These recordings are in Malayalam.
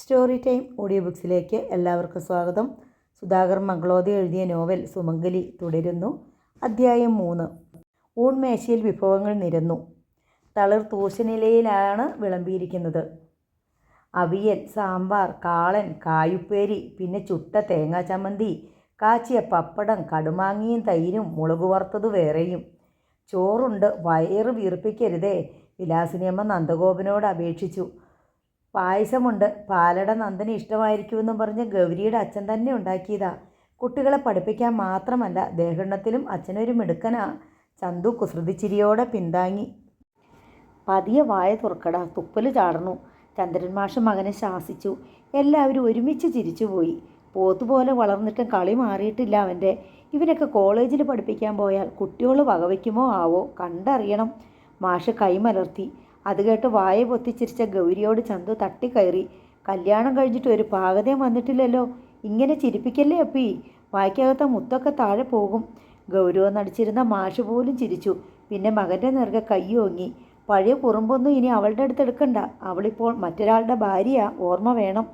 സ്റ്റോറി ടൈം ഓഡിയോ ബുക്സിലേക്ക് എല്ലാവർക്കും സ്വാഗതം. സുധാകർ മംഗളോദയ എഴുതിയ നോവൽ സുമംഗലി തുടരുന്നു. അധ്യായം 3. ഊൺമേശയിൽ വിഭവങ്ങൾ നിരന്നു. തളിർ തൂശനിലയിലാണ് വിളമ്പിയിരിക്കുന്നത്. അവിയൽ, സാമ്പാർ, കാളൻ, കായുപ്പേരി, പിന്നെ ചുട്ട തേങ്ങാ ചമ്മന്തി, കാച്ചിയ പപ്പടം, കടുമാങ്ങിയും തൈരും, മുളക് വറുത്തത് വേറെയും. ചോറുണ്ട്, വയറ് വീർപ്പിക്കരുതേ, വിലാസിനിയമ്മ നന്ദഗോപനോട് അപേക്ഷിച്ചു. പായസമുണ്ട്, പാലട നന്ദന് ഇഷ്ടമായിരിക്കുമെന്നും പറഞ്ഞ് ഗൗരിയുടെ അച്ഛൻ തന്നെ ഉണ്ടാക്കിയതാ. കുട്ടികളെ പഠിപ്പിക്കാൻ മാത്രമല്ല, ദേഹണ്ണത്തിലും അച്ഛനൊരു മിടുക്കനാ. ചന്തു കുസൃതിച്ചിരിയോടെ പിന്താങ്ങി. പതിയെ വായ തുറക്കടാ, തുപ്പല് ചാടണു. ചന്ദ്രൻ മാഷ് മകനെ ശാസിച്ചു. എല്ലാവരും ഒരുമിച്ച് ചിരിച്ചുപോയി. പോത്തുപോലെ വളർന്നിട്ടും കളി മാറിയിട്ടില്ല അവൻ്റെ. ഇവനൊക്കെ കോളേജിൽ പഠിപ്പിക്കാൻ പോയാൽ കുട്ടികൾ വകവയ്ക്കുമോ ആവോ, കണ്ടറിയണം. മാഷ് കൈമലർത്തി. അത് കേട്ട് വായ പൊത്തിച്ചിരിച്ച ഗൗരിയോട് ചന്തു തട്ടിക്കയറി. കല്യാണം കഴിഞ്ഞിട്ട് ഒരു പാകതയും വന്നിട്ടില്ലല്ലോ, ഇങ്ങനെ ചിരിപ്പിക്കല്ലേ അപ്പി, വായ്ക്കകത്തെ മുത്തൊക്കെ താഴെ പോകും. ഗൗരവ നടിച്ചിരുന്ന മാഷ് പോലും ചിരിച്ചു. പിന്നെ മകൻ്റെ നേർക്കെ കൈയോങ്ങി. പഴയ കുറുമ്പൊന്നും ഇനി അവളുടെ അടുത്ത് എടുക്കണ്ട, അവളിപ്പോൾ മറ്റൊരാളുടെ ഭാര്യ, ഓർമ്മ വേണം.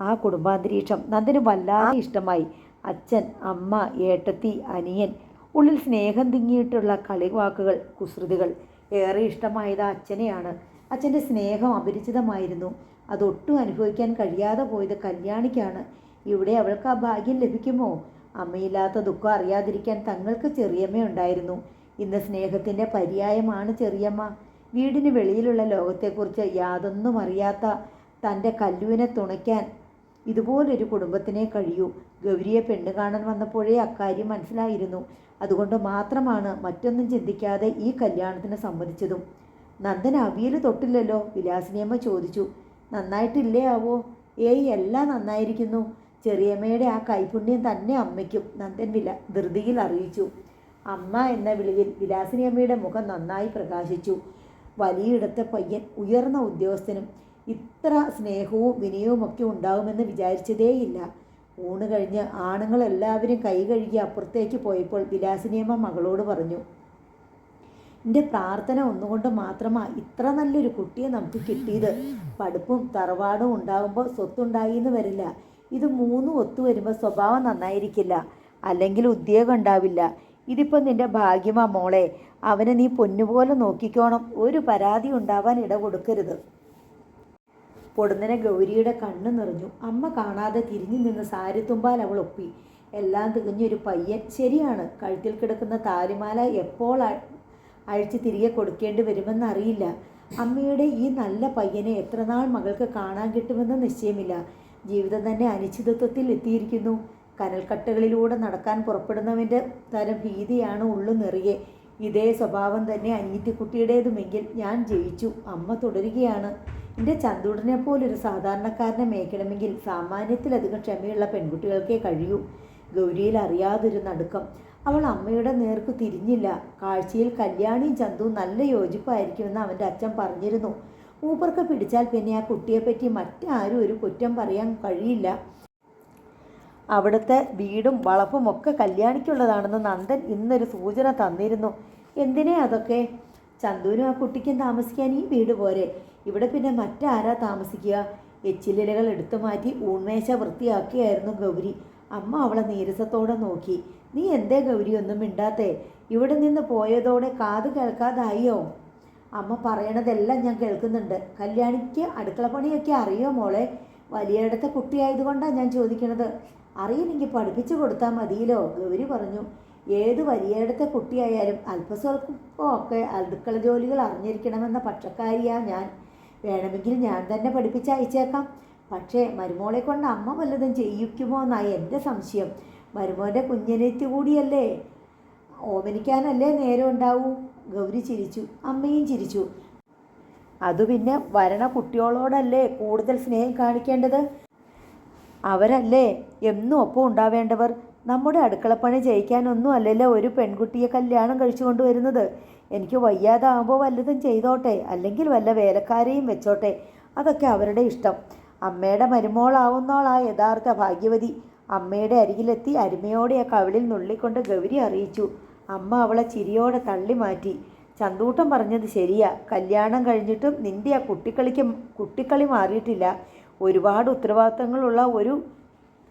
ആ കുടുംബാന്തരീക്ഷം നന്ദന് വല്ലാതെ ഇഷ്ടമായി. അച്ഛൻ, അമ്മ, ഏട്ടത്തി, അനിയൻ, ഉള്ളിൽ സ്നേഹം തിങ്ങിയിട്ടുള്ള കളിവാക്കുകൾ, കുസൃതികൾ. ഏറെ ഇഷ്ടമായത് അച്ഛനെയാണ്. അച്ഛൻ്റെ സ്നേഹം അപരിചിതമായിരുന്നു. അതൊട്ടും അനുഭവിക്കാൻ കഴിയാതെ പോയത് കല്യാണിക്കാണ്. ഇവിടെ അവൾക്ക് ആ ഭാഗ്യം ലഭിക്കുമോ? അമ്മയില്ലാത്ത ദുഃഖം അറിയാതിരിക്കാൻ തങ്ങൾക്ക് ചെറിയമ്മയുണ്ടായിരുന്നു. ഇന്ന് സ്നേഹത്തിൻ്റെ പര്യായമാണ് ചെറിയമ്മ. വീടിന് വെളിയിലുള്ള ലോകത്തെക്കുറിച്ച് യാതൊന്നും അറിയാത്ത തൻ്റെ കല്ലുവിനെ തുണയ്ക്കാൻ ഇതുപോലൊരു കുടുംബത്തിനെ കഴിയൂ. ഗൗരിയെ പെണ്ണ് കാണാൻ വന്നപ്പോഴേ അക്കാര്യം മനസ്സിലായിരുന്നു. അതുകൊണ്ട് മാത്രമാണ് മറ്റൊന്നും ചിന്തിക്കാതെ ഈ കല്യാണത്തിന് സമ്മതിച്ചതും. നന്ദൻ അവിയൽ തൊട്ടില്ലല്ലോ, വിലാസിനിയമ്മ ചോദിച്ചു. നന്നായിട്ടില്ലേ ആവോ? ഏയ്, എല്ലാം നന്നായിരിക്കുന്നു. ചെറിയമ്മയുടെ ആ കൈപുണ്യം തന്നെ അമ്മയ്ക്കും, നന്ദൻ ധൃതിയിൽ അറിയിച്ചു. അമ്മ എന്ന വിളിയിൽ വിലാസിനിയമ്മയുടെ മുഖം നന്നായി പ്രകാശിച്ചു. വലിയിടത്തെ പയ്യൻ, ഉയർന്ന ഉദ്യോഗസ്ഥനും ഇത്ര സ്നേഹവും വിനയവുമൊക്കെ ഉണ്ടാകുമെന്ന് വിചാരിച്ചതേയില്ല. ഊണ് കഴിഞ്ഞ് ആണുങ്ങളെല്ലാവരും കൈ കഴുകി അപ്പുറത്തേക്ക് പോയപ്പോൾ വിലാസിനിയമ്മ മകളോട് പറഞ്ഞു, എൻ്റെ പ്രാർത്ഥന ഒന്നുകൊണ്ട് മാത്രമാണ് ഇത്ര നല്ലൊരു കുട്ടിയെ നമുക്ക് കിട്ടിയത്. പഠിപ്പും തറവാടും ഉണ്ടാകുമ്പോൾ സ്വത്തുണ്ടായി എന്ന് വരില്ല. ഇത് മൂന്നും ഒത്തുവരുമ്പോൾ സ്വഭാവം നന്നായിരിക്കില്ല, അല്ലെങ്കിൽ ഉദ്യോഗം ഉണ്ടാവില്ല. ഇതിപ്പോൾ നിൻ്റെ ഭാഗ്യമാ മോളെ. അവനെ നീ പൊന്നുപോലെ നോക്കിക്കോണം. ഒരു പരാതി ഉണ്ടാവാൻ ഇട കൊടുക്കരുത്. പൊടുന്നനെ ഗൗരിയുടെ കണ്ണ് നിറഞ്ഞു. അമ്മ കാണാതെ തിരിഞ്ഞു നിന്ന് സാരിത്തുമ്പാൽ അവൾ ഒപ്പി. എല്ലാം തികഞ്ഞൊരു പയ്യൻ. ശരിയാണ്, കഴുത്തിൽ കിടക്കുന്ന താലിമാല എപ്പോൾ അഴിച്ച് തിരികെ കൊടുക്കേണ്ടി വരുമെന്നറിയില്ല. അമ്മയുടെ ഈ നല്ല പയ്യനെ എത്ര നാൾ മകൾക്ക് കാണാൻ കിട്ടുമെന്ന് നിശ്ചയമില്ല. ജീവിതം തന്നെ അനിശ്ചിതത്വത്തിൽ എത്തിയിരിക്കുന്നു. കനൽക്കട്ടകളിലൂടെ നടക്കാൻ പുറപ്പെടുന്നവൻ്റെ തരം ഭീതിയാണ് ഉള്ളു നിറയെ. ഇതേ സ്വഭാവം തന്നെ അനിയത്തിക്കുട്ടിയുടേതുമെങ്കിൽ ഞാൻ ജയിച്ചു. അമ്മ തുടരുകയാണ്. എൻ്റെ ചന്തുടനെ പോലൊരു സാധാരണക്കാരനെ മേയ്ക്കണമെങ്കിൽ സാമാന്യത്തിലധികം ക്ഷമയുള്ള പെൺകുട്ടികൾക്കേ കഴിയൂ. ഗൗരിയിൽ അറിയാതൊരു നടുക്കം. അവൾ അമ്മയുടെ നേർക്ക് തിരിഞ്ഞില്ല. കാഴ്ചയിൽ കല്യാണിയും ചന്തു നല്ല യോജിപ്പായിരിക്കുമെന്ന് അവൻ്റെ അച്ഛൻ പറഞ്ഞിരുന്നു. മൂപ്പർക്ക് പിടിച്ചാൽ പിന്നെ ആ കുട്ടിയെപ്പറ്റി മറ്റാരും ഒരു കുറ്റം പറയാൻ കഴിയില്ല. അവിടുത്തെ വീടും വളപ്പും ഒക്കെ കല്യാണിക്കുള്ളതാണെന്ന് നന്ദൻ ഇന്നൊരു സൂചന തന്നിരുന്നു. എന്തിനേ അതൊക്കെ? ചന്തുവിനും ആ കുട്ടിക്കും താമസിക്കാൻ ഈ വീട് പോരെ. ഇവിടെ പിന്നെ മറ്റാരാ താമസിക്കുക? എച്ചിലിലകൾ എടുത്തു മാറ്റി ഊൺമേശ വൃത്തിയാക്കിയായിരുന്നു ഗൗരി. അമ്മ അവളെ നീരസത്തോടെ നോക്കി. നീ എന്തേ ഗൗരി ഒന്നും മിണ്ടാത്തേ? ഇവിടെ നിന്ന് പോയതോടെ കാത് കേൾക്കാതായോ? അമ്മ പറയണതെല്ലാം ഞാൻ കേൾക്കുന്നുണ്ട്. കല്യാണിക്ക് അടുക്കളപ്പണിയൊക്കെ അറിയോ മോളെ? വലിയയിടത്തെ കുട്ടിയായതുകൊണ്ടാണ് ഞാൻ ചോദിക്കണത്. അറിയില്ലെങ്കിൽ പഠിപ്പിച്ചു കൊടുത്താൽ മതിയല്ലോ, ഗൗരി പറഞ്ഞു. ഏത് വലിയയിടത്തെ കുട്ടിയായാലും അല്പസ്വല്പമൊക്കെ അടുക്കള ജോലികൾ അറിഞ്ഞിരിക്കണമെന്ന പക്ഷക്കാരിയാ ഞാൻ. വേണമെങ്കിൽ ഞാൻ തന്നെ പഠിപ്പിച്ച് അയച്ചേക്കാം. പക്ഷേ മരുമോളെ കൊണ്ട് അമ്മ വല്ലതും ചെയ്യിക്കുമോ എന്നായി എൻ്റെ സംശയം. മരുമോൻ്റെ കുഞ്ഞിനെത്തി കൂടിയല്ലേ, ഓമനിക്കാനല്ലേ നേരം ഉണ്ടാവൂ. ഗൗരി ചിരിച്ചു. അമ്മയും ചിരിച്ചു. അതു പിന്നെ വരണ കുട്ടികളോടല്ലേ കൂടുതൽ സ്നേഹം കാണിക്കേണ്ടത്. അവരല്ലേ എന്നും ഒപ്പം ഉണ്ടാവേണ്ടവർ. നമ്മുടെ അടുക്കളപ്പണി ചെയ്യിക്കാനൊന്നും അല്ലല്ലോ ഒരു പെൺകുട്ടിയെ കല്യാണം കഴിച്ചു കൊണ്ടുവരുന്നത്. എനിക്ക് വയ്യാതാകുമ്പോൾ വല്ലതും ചെയ്തോട്ടെ, അല്ലെങ്കിൽ വല്ല വേലക്കാരെയും വെച്ചോട്ടെ, അതൊക്കെ അവരുടെ ഇഷ്ടം. അമ്മയുടെ മരുമോളാവുന്നോളാ യഥാർത്ഥ ഭാഗ്യവതി. അമ്മയുടെ അരികിലെത്തി അരുമയോടെ ആ കവിളിൽ നുള്ളിക്കൊണ്ട് ഗൗരി അറിയിച്ചു. അമ്മ അവളെ ചിരിയോടെ തള്ളി മാറ്റി. ചന്തൂട്ടം പറഞ്ഞത് ശരിയാ. കല്യാണം കഴിഞ്ഞിട്ടും നിൻ്റെ ആ കുട്ടിക്കളി മാറിയിട്ടില്ല. ഒരുപാട് ഉത്തരവാദിത്തങ്ങളുള്ള ഒരു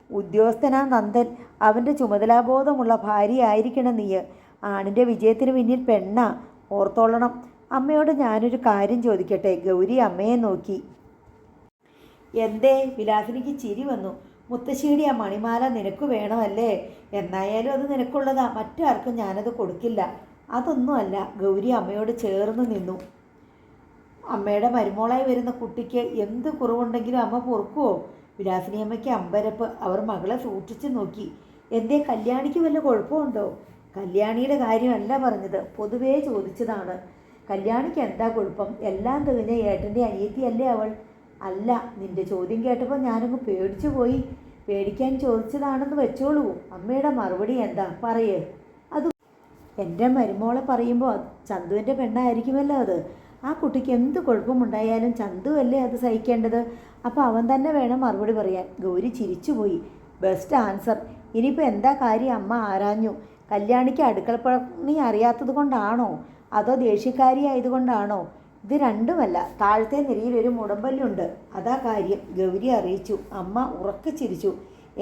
ഉദ്യോഗസ്ഥനാ നന്ദൻ. അവൻ്റെ ചുമതലാബോധമുള്ള ഭാര്യയായിരിക്കണം നീ. ആണിൻ്റെ വിജയത്തിന് പിന്നിൽ പെണ്ണാ, ഓർത്തോളണം. അമ്മയോട് ഞാനൊരു കാര്യം ചോദിക്കട്ടെ? ഗൗരി അമ്മയെ നോക്കി. എന്തേ? വിലാസിനിക്ക് ചിരി വന്നു. മുത്തശ്ശിയുടെ ആ മണിമാല നിനക്ക് വേണമല്ലേ? എന്നായാലും അത് നിനക്കുള്ളതാ, മറ്റാർക്കും ഞാനത് കൊടുക്കില്ല. അതൊന്നുമല്ല. ഗൗരി അമ്മയോട് ചേർന്ന് നിന്നു. അമ്മയുടെ മരുമോളായി വരുന്ന കുട്ടിക്ക് എന്ത് കുറവുണ്ടെങ്കിലും അമ്മ പൊറുക്കുമോ? വിലാസിനി അമ്മയ്ക്ക് അമ്പരപ്പ്. അവർ മകളെ സൂക്ഷിച്ചു നോക്കി. എന്തേ, കല്യാണിക്ക് വല്ല കുഴപ്പമുണ്ടോ? കല്യാണിയുടെ കാര്യമല്ല പറഞ്ഞത്, പൊതുവേ ചോദിച്ചതാണ്. കല്യാണിക്ക് എന്താ കുഴപ്പം? എല്ലാം തികഞ്ഞ ഏട്ടൻ്റെ അനിയത്തിയല്ലേ അവൾ? അല്ല, നിന്റെ ചോദ്യം കേട്ടപ്പോൾ ഞാനങ്ങ് പേടിച്ചു പോയി. പേടിക്കാൻ ചോദിച്ചതാണെന്ന് വെച്ചോളൂ. അമ്മയുടെ മറുപടി എന്താ പറയേ? അത് എൻ്റെ മരുമോളെ പറയുമ്പോൾ ചന്തുവിൻ്റെ പെണ്ണായിരിക്കുമല്ലോ അത്. ആ കുട്ടിക്ക് എന്ത് കുഴപ്പമുണ്ടായാലും ചന്തു അല്ലേ അത് സഹിക്കേണ്ടത്. അപ്പോൾ അവൻ തന്നെ വേണം മറുപടി പറയാൻ. ഗൗരി ചിരിച്ചുപോയി. Best answer. ഇനിയിപ്പോൾ എന്താ കാര്യം? അമ്മ ആരാഞ്ഞു. കല്യാണിക്ക് അടുക്കളപ്പണി അറിയാത്തത് കൊണ്ടാണോ അതോ ദേഷ്യക്കാരിയായതുകൊണ്ടാണോ? ഇത് രണ്ടുമല്ല. താഴത്തെ നിരയിൽ ഒരു മുടമ്പല്ലുണ്ട്, അതാ കാര്യം, ഗൗരി അറിയിച്ചു. അമ്മ ഉറക്കെ ചിരിച്ചു.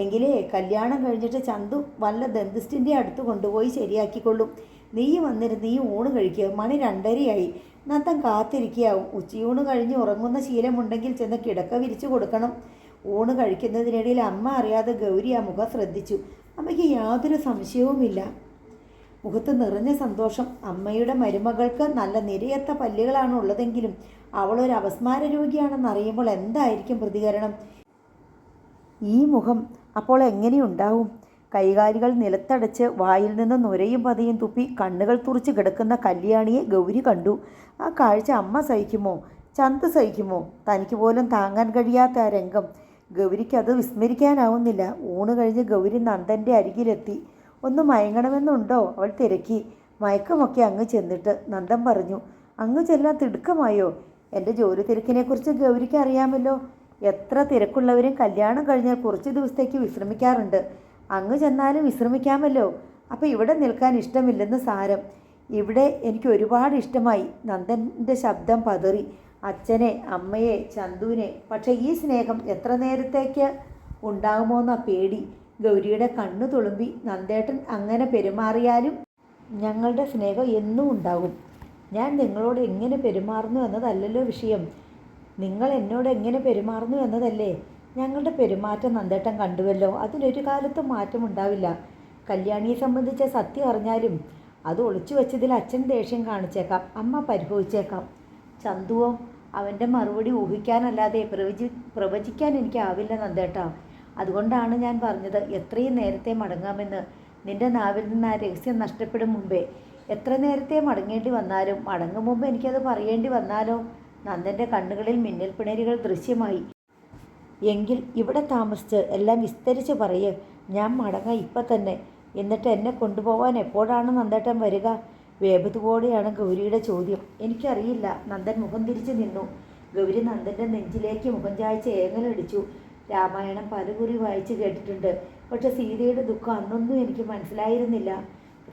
എങ്കിലേ കല്യാണം കഴിഞ്ഞിട്ട് ചന്തു വല്ല ദന്തിസ്റ്റിൻ്റെ അടുത്ത് കൊണ്ടുപോയി ശരിയാക്കിക്കൊള്ളും. നീ വന്നിരുന്ന് ഈ ഊണ് കഴിക്കുക. മണി 2:30 നന്ദൻ കാത്തിരിക്കുകയാവും. ഉച്ചയൂണ് കഴിഞ്ഞ് ഉറങ്ങുന്ന ശീലമുണ്ടെങ്കിൽ ചെന്ന് കിടക്ക വിരിച്ചു കൊടുക്കണം. ഊണ് കഴിക്കുന്നതിനിടയിൽ അമ്മ അറിയാതെ ഗൗരി ആ മുഖം ശ്രദ്ധിച്ചു. അമ്മയ്ക്ക് യാതൊരു സംശയവുമില്ല. മുഖത്ത് നിറഞ്ഞ സന്തോഷം. അമ്മയുടെ മരുമകൾക്ക് നല്ല നിരയത്ത പല്ലുകളാണ് ഉള്ളതെങ്കിലും അവളൊരു അപസ്മാര രോഗിയാണെന്നറിയുമ്പോൾ എന്തായിരിക്കും പ്രതികരണം? ഈ മുഖം അപ്പോൾ എങ്ങനെയുണ്ടാവും? കൈകാലുകൾ നിലത്തടച്ച് വായിൽ നിന്ന് നുരയും പതയും തുപ്പി കണ്ണുകൾ തുറച്ച് കിടക്കുന്ന കല്യാണിയെ ഗൗരി കണ്ടു. ആ കാഴ്ച അമ്മ സഹിക്കുമോ? ചന്ത് സഹിക്കുമോ? തനിക്ക് പോലും താങ്ങാൻ കഴിയാത്ത ആ രംഗം. ഗൗരിക്ക് അത് വിസ്മരിക്കാനാവുന്നില്ല. ഊണ് കഴിഞ്ഞ് ഗൗരി നന്ദൻ്റെ അരികിലെത്തി. ഒന്ന് മയങ്ങണമെന്നുണ്ടോ? അവൾ തിരക്കി. മയക്കമൊക്കെ അങ്ങ് ചെന്നിട്ട്. നന്ദൻ പറഞ്ഞു. അങ്ങ് ചെല്ലാൻ തിടുക്കമായോ? എൻ്റെ ജോലി തിരക്കിനെക്കുറിച്ച് ഗൗരിക്ക് അറിയാമല്ലോ. എത്ര തിരക്കുള്ളവരും കല്യാണം കഴിഞ്ഞാൽ കുറച്ച് ദിവസത്തേക്ക് വിശ്രമിക്കാറുണ്ട്. അങ്ങ് ചെന്നാലും വിശ്രമിക്കാമല്ലോ. അപ്പോൾ ഇവിടെ നിൽക്കാൻ ഇഷ്ടമില്ലെന്ന് സാരം. ഇവിടെ എനിക്ക് ഒരുപാട് ഇഷ്ടമായി. നന്ദൻ്റെ ശബ്ദം പതറി. അച്ഛനെ, അമ്മയെ, ചന്തുവിനെ. പക്ഷേ ഈ സ്നേഹം എത്ര നേരത്തേക്ക് ഉണ്ടാകുമോയെന്ന പേടി. ഗൗരിയുടെ കണ്ണു തുളുമ്പി. നന്ദേട്ടൻ അങ്ങനെ പെരുമാറിയാലും ഞങ്ങളുടെ സ്നേഹം എന്നും ഉണ്ടാകും. ഞാൻ നിങ്ങളോട് എങ്ങനെ പെരുമാറുന്നു എന്നതല്ലല്ലോ വിഷയം. നിങ്ങൾ എന്നോട് എങ്ങനെ പെരുമാറുന്നു എന്നതല്ലേ. ഞങ്ങളുടെ പെരുമാറ്റം നന്ദേട്ടൻ കണ്ടുവല്ലോ. അതിനൊരു കാലത്തും മാറ്റമുണ്ടാവില്ല. കല്യാണിയെ സംബന്ധിച്ച സത്യം അറിഞ്ഞാലും അത് ഒളിച്ചു വെച്ചതിൽ അച്ഛൻ ദേഷ്യം കാണിച്ചേക്കാം, അമ്മ പരിഭവിച്ചേക്കാം. ചന്തുവോ? അവൻ്റെ മറുപടി ഊഹിക്കാനല്ലാതെ പ്രവചിക്കാൻ എനിക്കാവില്ല നന്ദേട്ടാ. അതുകൊണ്ടാണ് ഞാൻ പറഞ്ഞത് എത്രയും നേരത്തെ മടങ്ങാമെന്ന്. നിൻ്റെ നാവിൽ നിന്ന് ആ രഹസ്യം നഷ്ടപ്പെടും മുമ്പേ. എത്ര നേരത്തെ മടങ്ങേണ്ടി വന്നാലും മടങ്ങും മുമ്പ് എനിക്കത് പറയേണ്ടി വന്നാലോ? നന്ദൻ്റെ കണ്ണുകളിൽ മിന്നൽ പിണരുകൾ ദൃശ്യമായി. എങ്കിൽ ഇവിടെ താമസിച്ച് എല്ലാം വിസ്തരിച്ച് പറയ്. ഞാൻ മടങ്ങാം ഇപ്പം തന്നെ. എന്നിട്ട് എന്നെ കൊണ്ടുപോകാൻ എപ്പോഴാണ് നന്ദേട്ടൻ വരിക? വേപതുപോടെയാണ് ഗൗരിയുടെ ചോദ്യം. എനിക്കറിയില്ല. നന്ദൻ മുഖം തിരിച്ചു നിന്നു. ഗൗരി നന്ദൻ്റെ നെഞ്ചിലേക്ക് മുഖം ചായച്ച് ഏങ്ങലടിച്ചു. രാമായണം പലകുറി വായിച്ച് കേട്ടിട്ടുണ്ട്. പക്ഷെ സീതയുടെ ദുഃഖം അന്നൊന്നും എനിക്ക് മനസ്സിലായിരുന്നില്ല.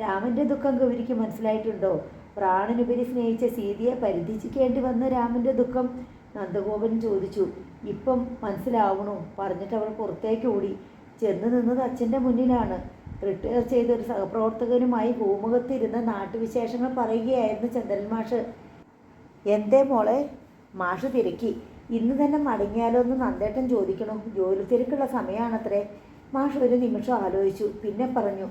രാമൻ്റെ ദുഃഖം ഗൗരിക്ക് മനസ്സിലായിട്ടുണ്ടോ? പ്രാണനുപരി സ്നേഹിച്ച സീതയെ പരിധിച്ചിക്കേണ്ടി വന്ന രാമൻ്റെ ദുഃഖം നന്ദഗോപൻ ചോദിച്ചു. ഇപ്പം മനസ്സിലാവണോ? പറഞ്ഞിട്ട് അവൾ പുറത്തേക്ക് ഓടി. ചെന്ന് നിന്നത് അച്ഛൻ്റെ മുന്നിലാണ്. റിട്ടയർ ചെയ്തൊരു സഹപ്രവർത്തകനുമായി ഭൂമുഖത്തിരുന്ന നാട്ടുവിശേഷങ്ങൾ പറയുകയായിരുന്നു ചന്ദ്രൻ മാഷ്. എന്തേ മോളെ? മാഷ് തിരക്കി. ഇന്ന് തന്നെ മടങ്ങിയാലോ എന്ന് നന്ദേട്ടൻ ചോദിക്കണം. ജോലി തിരക്കുള്ള സമയമാണത്രേ. മാഷ് ഒരു നിമിഷം ആലോചിച്ചു. പിന്നെ പറഞ്ഞു,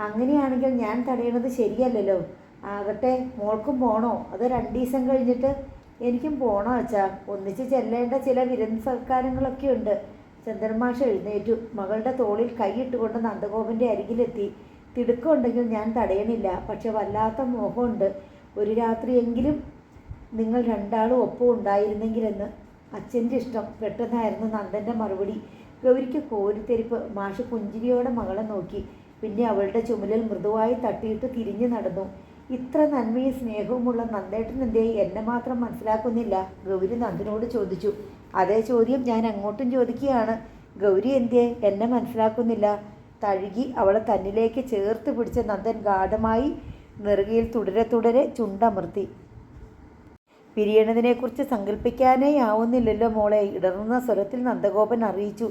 അങ്ങനെയാണെങ്കിൽ ഞാൻ തടയണത് ശരിയല്ലല്ലോ. ആകട്ടെ, മോൾക്കും പോണോ? അത് 2 ദിവസം കഴിഞ്ഞിട്ട്? എനിക്കും പോണോ അച്ഛാ. ഒന്നിച്ച് ചെല്ലേണ്ട ചില വിരുന്ന് സൽക്കാരങ്ങളൊക്കെ ഉണ്ട്. ചന്ദ്രമാഷ് എഴുന്നേറ്റു. മകളുടെ തോളിൽ കൈയിട്ടുകൊണ്ട് നന്ദഗോപൻ്റെ അരികിലെത്തി. തിടുക്കമുണ്ടെങ്കിൽ ഞാൻ തടയണില്ല. പക്ഷെ വല്ലാത്ത മോഹമുണ്ട്. ഒരു രാത്രിയെങ്കിലും നിങ്ങൾ രണ്ടാളും ഒപ്പം ഉണ്ടായിരുന്നെങ്കിലെന്ന്. അച്ഛൻ്റെ ഇഷ്ടം. പെട്ടെന്നായിരുന്നു നന്ദൻ്റെ മറുപടി. ഗൗരിക്ക് കോരിത്തെരിപ്പ്. മാഷ് പുഞ്ചിരിയോടെ മകളെ നോക്കി. പിന്നെ അവളുടെ ചുമലിൽ മൃദുവായി തട്ടിയിട്ട് തിരിഞ്ഞു നടന്നു. ഇത്ര നന്മയും സ്നേഹവുമുള്ള നന്ദേട്ടൻ എന്തേ എന്നെ മാത്രം മനസ്സിലാക്കുന്നില്ല? ഗൗരി നന്ദനോട് ചോദിച്ചു. അതേ ചോദ്യം ഞാൻ അങ്ങോട്ടും ചോദിക്കുകയാണ്. ഗൗരി എന്തേ എന്നെ മനസ്സിലാക്കുന്നില്ല? തഴുകി അവളെ തന്നിലേക്ക് ചേർത്ത് പിടിച്ച നന്ദൻ ഗാഢമായി നെറുകയിൽ തുടരെ തുടരെ ചുണ്ടമർത്തി. പിരിയണതിനെക്കുറിച്ച് സങ്കല്പിക്കാനേ ആവുന്നില്ലല്ലോ മോളെ, ഇടറുന്ന സ്വരത്തിൽ നന്ദഗോപൻ അറിയിച്ചു.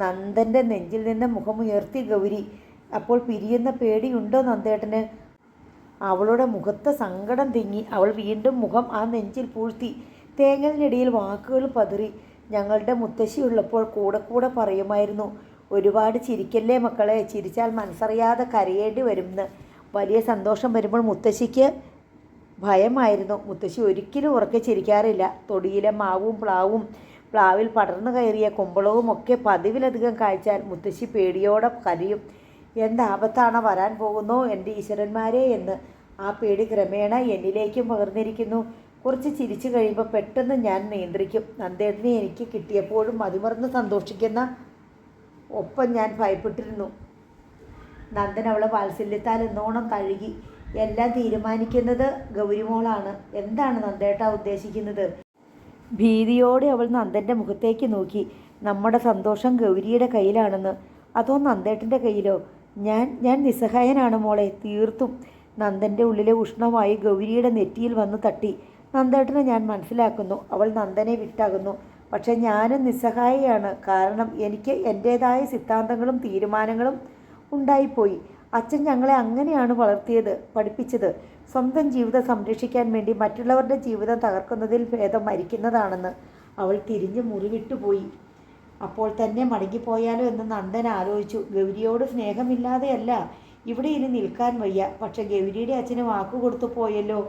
നന്ദൻ്റെ നെഞ്ചിൽ നിന്ന് മുഖമുയർത്തി ഗൗരി. അപ്പോൾ പിരിയുന്ന പേടിയുണ്ടോ നന്ദേട്ടന്? അവളുടെ മുഖത്ത് സങ്കടം തിങ്ങി. അവൾ വീണ്ടും മുഖം ആ നെഞ്ചിൽ പൂഴ്ത്തി. തേങ്ങലിനിടയിൽ വാക്കുകൾ പതറി. ഞങ്ങളുടെ മുത്തശ്ശി ഉള്ളപ്പോൾ കൂടെ കൂടെ പറയുമായിരുന്നു, ഒരുപാട് ചിരിക്കല്ലേ മക്കളെ, ചിരിച്ചാൽ മനസ്സറിയാതെ കരയേണ്ടി വരുമെന്ന്. വലിയ സന്തോഷം വരുമ്പോൾ മുത്തശ്ശിക്ക് ഭയമായിരുന്നു. മുത്തശ്ശി ഒരിക്കലും ഉറക്കെ ചിരിക്കാറില്ല. തൊടിയിലെ മാവും പ്ലാവിൽ പടർന്നു കയറിയ കുമ്പളവും ഒക്കെ പതിവിലധികം കാഴ്ചാൽ മുത്തശ്ശി പേടിയോടെ കരയും. എന്താപത്താണ് വരാൻ പോകുന്നോ എൻ്റെ ഈശ്വരന്മാരെ എന്ന്. ആ പേടി ക്രമേണ എന്നിലേക്കും പകർന്നിരിക്കുന്നു. കുറച്ച് ചിരിച്ചു കഴിയുമ്പോൾ പെട്ടെന്ന് ഞാൻ നിയന്ത്രിക്കും. നന്ദേട്ടനെ എനിക്ക് കിട്ടിയപ്പോഴും മതിമറന്ന് സന്തോഷിക്കുന്ന ഒപ്പം ഞാൻ ഭയപ്പെട്ടിരുന്നു. നന്ദൻ അവളെ വാത്സല്യത്താൽ എന്നോണം തഴുകി. എല്ലാം തീരുമാനിക്കുന്നത് ഗൗരിമോളാണ്. എന്താണ് നന്ദേട്ട ഉദ്ദേശിക്കുന്നത്? ഭീതിയോടെ അവൾ നന്ദൻ്റെ മുഖത്തേക്ക് നോക്കി. നമ്മുടെ സന്തോഷം ഗൗരിയുടെ കയ്യിലാണെന്ന്. അതോ നന്ദേട്ടൻ്റെ കയ്യിലോ? ഞാൻ നിസ്സഹായനാണ് മോളെ, തീർത്തും. നന്ദൻ്റെ ഉള്ളിലെ ഉഷ്ണമായി ഗൗരിയുടെ നെറ്റിയിൽ വന്ന് തട്ടി. നന്ദേട്ടനെ ഞാൻ മനസ്സിലാക്കുന്നു. അവൾ നന്ദനെ വിട്ടകുന്നു. പക്ഷെ ഞാനും നിസ്സഹായയാണ്. കാരണം എനിക്ക് എൻ്റേതായ സിദ്ധാന്തങ്ങളും തീരുമാനങ്ങളും ഉണ്ടായിപ്പോയി. അച്ഛൻ ഞങ്ങളെ അങ്ങനെയാണ് വളർത്തിയത്, പഠിപ്പിച്ചത്. സ്വന്തം ജീവിതം സംരക്ഷിക്കാൻ വേണ്ടി മറ്റുള്ളവരുടെ ജീവിതം തകർക്കുന്നതിൽ ഭേദം മരിക്കുന്നതാണെന്ന്. അവൾ തിരിഞ്ഞ് മുറിവിട്ടുപോയി. അപ്പോൾ തന്നെ മടങ്ങിപ്പോയാലോ എന്ന് നന്ദൻ ആലോചിച്ചു. ഗൗരിയോട് സ്നേഹമില്ലാതെയല്ല, ഇവിടെ ഇനി നിൽക്കാൻ വയ്യ. പക്ഷെ ഗൗരിയുടെ അച്ഛന് വാക്കുകൊടുത്തു പോയല്ലോ,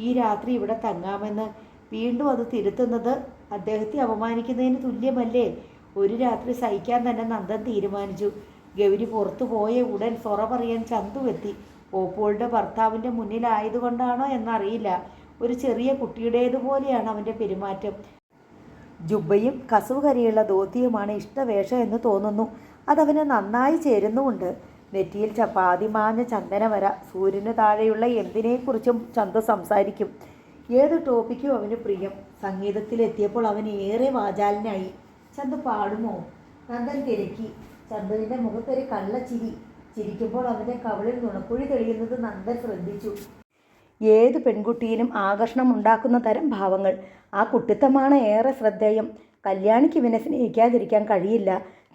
ഈ രാത്രി ഇവിടെ തങ്ങാമെന്ന്. വീണ്ടും അത് തിരുത്തുന്നത് അദ്ദേഹത്തെ അപമാനിക്കുന്നതിന് തുല്യമല്ലേ? ഒരു രാത്രി സഹിക്കാൻ തന്നെ നന്ദൻ തീരുമാനിച്ചു. ഗൗരി പുറത്തു പോയ ഉടൻ സൊറ പറയാൻ ചന്തു എത്തി. ഓപ്പോളുടെ ഭർത്താവിൻ്റെ മുന്നിലായതുകൊണ്ടാണോ എന്നറിയില്ല, ഒരു ചെറിയ കുട്ടിയുടേതുപോലെയാണ് അവൻ്റെ പെരുമാറ്റം. ജുബയും കസവ് കരിയുള്ള ധോത്തിയുമാണ് ഇഷ്ടവേഷം എന്ന് തോന്നുന്നു. അതവന് നന്നായി ചേരുന്നുമുണ്ട്. നെറ്റിയിൽ പാതിമാഞ്ഞ ചന്ദനവര. സൂര്യന് താഴെയുള്ള എന്തിനെക്കുറിച്ചും ചന്തു സംസാരിക്കും. ഏത് ടോപ്പിക്കും അവന് പ്രിയം. സംഗീതത്തിലെത്തിയപ്പോൾ അവൻ ഏറെ വാചാലനായി. ചന്തു പാടുമോ? നന്ദൻ തിരക്കി. ചന്തുവിൻ്റെ മുഖത്തൊരു കള്ളച്ചിരി. ചിരിക്കുമ്പോൾ അവൻ്റെ കവിളിൽ നുണക്കുഴി തെളിയുന്നത് നന്ദൻ ശ്രദ്ധിച്ചു. ഏത് പെൺകുട്ടിയിലും ആകർഷണം ഉണ്ടാക്കുന്ന തരം ഭാവങ്ങൾ. ആ കുട്ടിത്തമാണ് ഏറെ ശ്രദ്ധേയം. കല്യാണിക്ക് ഇവനെ സ്നേഹിക്കാതിരിക്കാൻ കഴിയില്ല.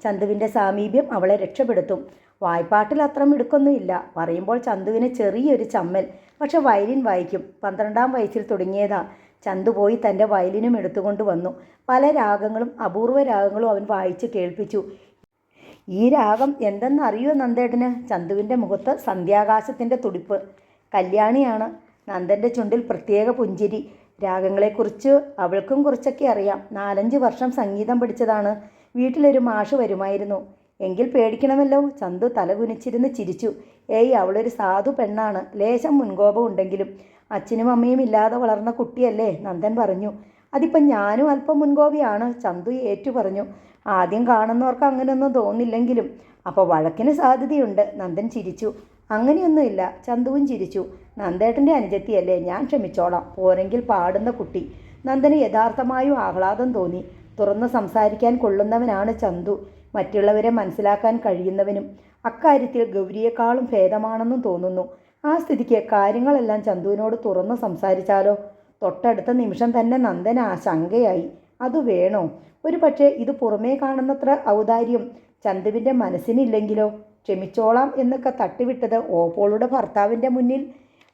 ചന്തുവിൻ്റെ സാമീപ്യം അവളെ രക്ഷപ്പെടുത്തും. വായ്പാട്ടിൽ അത്ര മിടുക്കൊന്നുമില്ല. പറയുമ്പോൾ ചന്തുവിന് ചെറിയൊരു ചമ്മൽ. പക്ഷെ വയലിൻ വായിക്കും. 12ാം വയസ്സിൽ തുടങ്ങിയതാ. ചന്തു പോയി തൻ്റെ വയലിനും എടുത്തുകൊണ്ട് വന്നു. പല രാഗങ്ങളും അപൂർവ രാഗങ്ങളും അവൻ വായിച്ച് കേൾപ്പിച്ചു. ഈ രാഗം എന്തെന്നറിയോ നന്ദേട്ടന്? ചന്തുവിൻ്റെ മുഖത്ത് സന്ധ്യാകാശത്തിൻ്റെ തുടിപ്പ്. കല്യാണിയാണ്. നന്ദൻ്റെ ചുണ്ടിൽ പ്രത്യേക പുഞ്ചിരി. രാഗങ്ങളെക്കുറിച്ച് അവൾക്കും കുറച്ചൊക്കെ അറിയാം. 4-5 വർഷം സംഗീതം പഠിച്ചതാണ്. വീട്ടിലൊരു മാഷ് വരുമായിരുന്നു. എങ്കിൽ പേടിക്കണമല്ലോ. ചന്തു തലകുനിച്ചിരുന്ന് ചിരിച്ചു. ഏയ്, അവളൊരു സാധു പെണ്ണാണ്. ലേശം മുൻകോപം ഉണ്ടെങ്കിലും. അച്ഛനും അമ്മയും ഇല്ലാതെ വളർന്ന കുട്ടിയല്ലേ, നന്ദൻ പറഞ്ഞു. അതിപ്പം ഞാനും അല്പം മുൻകോപിയാണ്, ചന്തു ഏറ്റു പറഞ്ഞു. ആദ്യം കാണുന്നവർക്ക് അങ്ങനെയൊന്നും തോന്നില്ലെങ്കിലും. അപ്പോൾ വഴക്കിന് സാധ്യതയുണ്ട്, നന്ദൻ ചിരിച്ചു. അങ്ങനെയൊന്നുമില്ല, ചന്തുവും ചിരിച്ചു. നന്ദേട്ടൻ്റെ അനുജത്തിയല്ലേ, ഞാൻ ക്ഷമിച്ചോളാം. പോരെങ്കിൽ പാടുന്ന കുട്ടി. നന്ദന് യഥാർത്ഥമായും ആഹ്ലാദം തോന്നി. തുറന്ന് സംസാരിക്കാൻ കൊള്ളുന്നവനാണ് ചന്തു. മറ്റുള്ളവരെ മനസ്സിലാക്കാൻ കഴിയുന്നവനും. അക്കാര്യത്തിൽ ഗൗരിയേക്കാളും ഭേദമാണെന്നും തോന്നുന്നു. ആ സ്ഥിതിക്ക് കാര്യങ്ങളെല്ലാം ചന്തുവിനോട് തുറന്ന് സംസാരിച്ചാലോ? തൊട്ടടുത്ത നിമിഷം തന്നെ നന്ദൻ ശങ്കയായി. അത് വേണോ? ഒരു പക്ഷേ ഇത് പുറമേ കാണുന്നത്ര ഔദാര്യം ചന്തുവിൻ്റെ മനസ്സിനില്ലെങ്കിലോ? ക്ഷമിച്ചോളാം എന്നൊക്കെ തട്ടിവിട്ടത് ഓപ്പോളുടെ ഭർത്താവിൻ്റെ മുന്നിൽ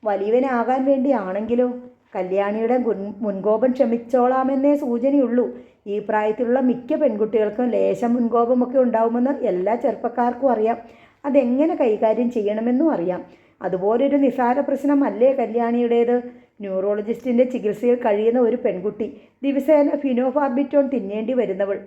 വലിയവനാകാൻ വേണ്ടിയാണെങ്കിലോ? കല്യാണിയുടെ മുൻകോപം ക്ഷമിച്ചോളാമെന്നേ സൂചനയുള്ളൂ. ഈ പ്രായത്തിലുള്ള മിക്ക പെൺകുട്ടികൾക്കും ലേശം മുൻകോപമൊക്കെ ഉണ്ടാവുമെന്ന് എല്ലാ ചെറുപ്പക്കാർക്കും അറിയാം. അതെങ്ങനെ കൈകാര്യം ചെയ്യണമെന്നും അറിയാം. അതുപോലൊരു നിസാര പ്രശ്നമല്ലേ കല്യാണിയുടേത്? ന്യൂറോളജിസ്റ്റിൻ്റെ ചികിത്സയിൽ കഴിയുന്ന ഒരു പെൺകുട്ടി. ദിവസേന ഫിനോഫാർബിറ്റോൺ തിന്നേണ്ടി വരുന്നവൾ.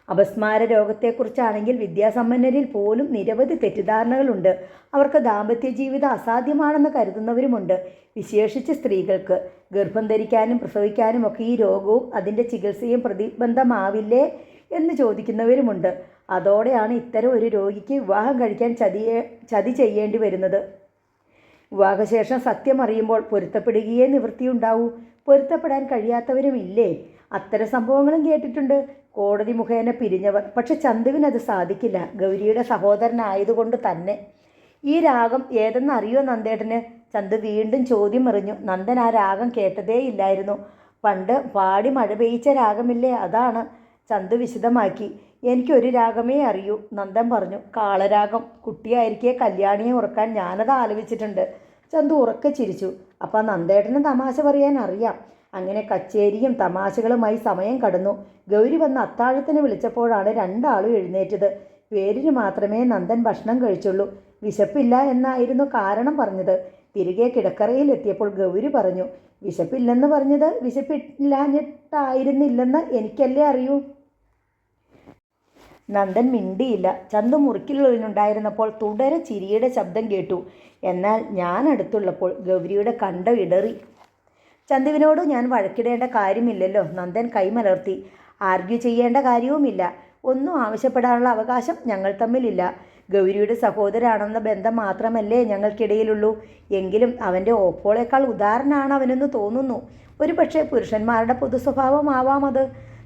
അപസ്മാര രോഗത്തെക്കുറിച്ചാണെങ്കിൽ വിദ്യാസമ്പന്നരിൽ പോലും നിരവധി തെറ്റിദ്ധാരണകളുണ്ട്. അവർക്ക് ദാമ്പത്യ ജീവിതം അസാധ്യമാണെന്ന് കരുതുന്നവരുമുണ്ട്. വിശേഷിച്ച് സ്ത്രീകൾക്ക്. ഗർഭം ധരിക്കാനും പ്രസവിക്കാനും ഒക്കെ ഈ രോഗവും അതിൻ്റെ ചികിത്സയും പ്രതിബന്ധമാവില്ലേ എന്ന് ചോദിക്കുന്നവരുമുണ്ട്. അതോടെയാണ് ഇത്തരം ഒരു രോഗിക്ക് വിവാഹം കഴിക്കാൻ ചതി ചെയ്യേണ്ടി വരുന്നത്. വിവാഹശേഷം സത്യം അറിയുമ്പോൾ പൊരുത്തപ്പെടുകയേ നിവൃത്തിയുണ്ടാവൂ. പൊരുത്തപ്പെടാൻ കഴിയാത്തവരുമില്ലേ? അത്തരം സംഭവങ്ങളും കേട്ടിട്ടുണ്ട്. കോടതി മുഖേന പിരിഞ്ഞവർ. പക്ഷെ ചന്തുവിനത് സാധിക്കില്ല, ഗൗരിയുടെ സഹോദരനായതുകൊണ്ട് തന്നെ. ഈ രാഗം ഏതെന്നറിയോ നന്ദേട്ടന്? ചന്തു വീണ്ടും ചോദ്യം എറിഞ്ഞു. നന്ദൻ ആ രാഗം കേട്ടതേയില്ലായിരുന്നു. പണ്ട് പാടി മഴ പെയ്ച്ച രാഗമില്ലേ, അതാണ്. ചന്തു വിശദമാക്കി. എനിക്കൊരു രാഗമേ അറിയൂ, നന്ദൻ പറഞ്ഞു. കാളരാഗം. കുട്ടിയായിരിക്കെ കല്യാണിയെ ഉറക്കാൻ ഞാനത് ആലോചിച്ചിട്ടുണ്ട്. ചന്തു ഉറക്കെ ചിരിച്ചു. അപ്പം നന്ദേട്ടന് തമാശ പറയാൻ അറിയാം. അങ്ങനെ കച്ചേരിയും തമാശകളുമായി സമയം കടന്നു. ഗൗരി വന്ന് അത്താഴത്തിന് വിളിച്ചപ്പോഴാണ് രണ്ടാളും എഴുന്നേറ്റത്. പേരിന് മാത്രമേ നന്ദൻ ഭക്ഷണം കഴിച്ചുള്ളൂ. വിശപ്പില്ല എന്നായിരുന്നു കാരണം പറഞ്ഞത്. തിരികെ കിടക്കറയിൽ എത്തിയപ്പോൾ ഗൗരി പറഞ്ഞു, വിശപ്പില്ലെന്ന് പറഞ്ഞത് വിശപ്പില്ലാഞ്ഞിട്ടായിരുന്നില്ലെന്ന് എനിക്കല്ലേ അറിയൂ. നന്ദൻ മിണ്ടിയില്ല. ചന്തു മുറിക്കുള്ളിലുണ്ടായിരുന്നപ്പോൾ തുടരെ ചിരിയുടെ ശബ്ദം കേട്ടു. എന്നാൽ ഞാൻ അടുത്തുള്ളപ്പോൾ ഗൗരിയുടെ കണ്ഠം ഇടറി. ചന്തുവിനോട് ഞാൻ വഴക്കിടേണ്ട കാര്യമില്ലല്ലോ. നന്ദൻ കൈമലർത്തി. ആർഗ്യൂ ചെയ്യേണ്ട കാര്യവുമില്ല. ഒന്നും ആവശ്യപ്പെടാനുള്ള അവകാശം ഞങ്ങൾ തമ്മിലില്ല. ഗൗരിയുടെ സഹോദരാണെന്ന ബന്ധം മാത്രമല്ലേ ഞങ്ങൾക്കിടയിലുള്ളൂ. എങ്കിലും അവൻ്റെ ഓപ്പോളേക്കാൾ ഉദാരനാണ് അവനെന്ന് തോന്നുന്നു. ഒരു പക്ഷേ പുരുഷന്മാരുടെ പൊതു സ്വഭാവമാവാം അത്.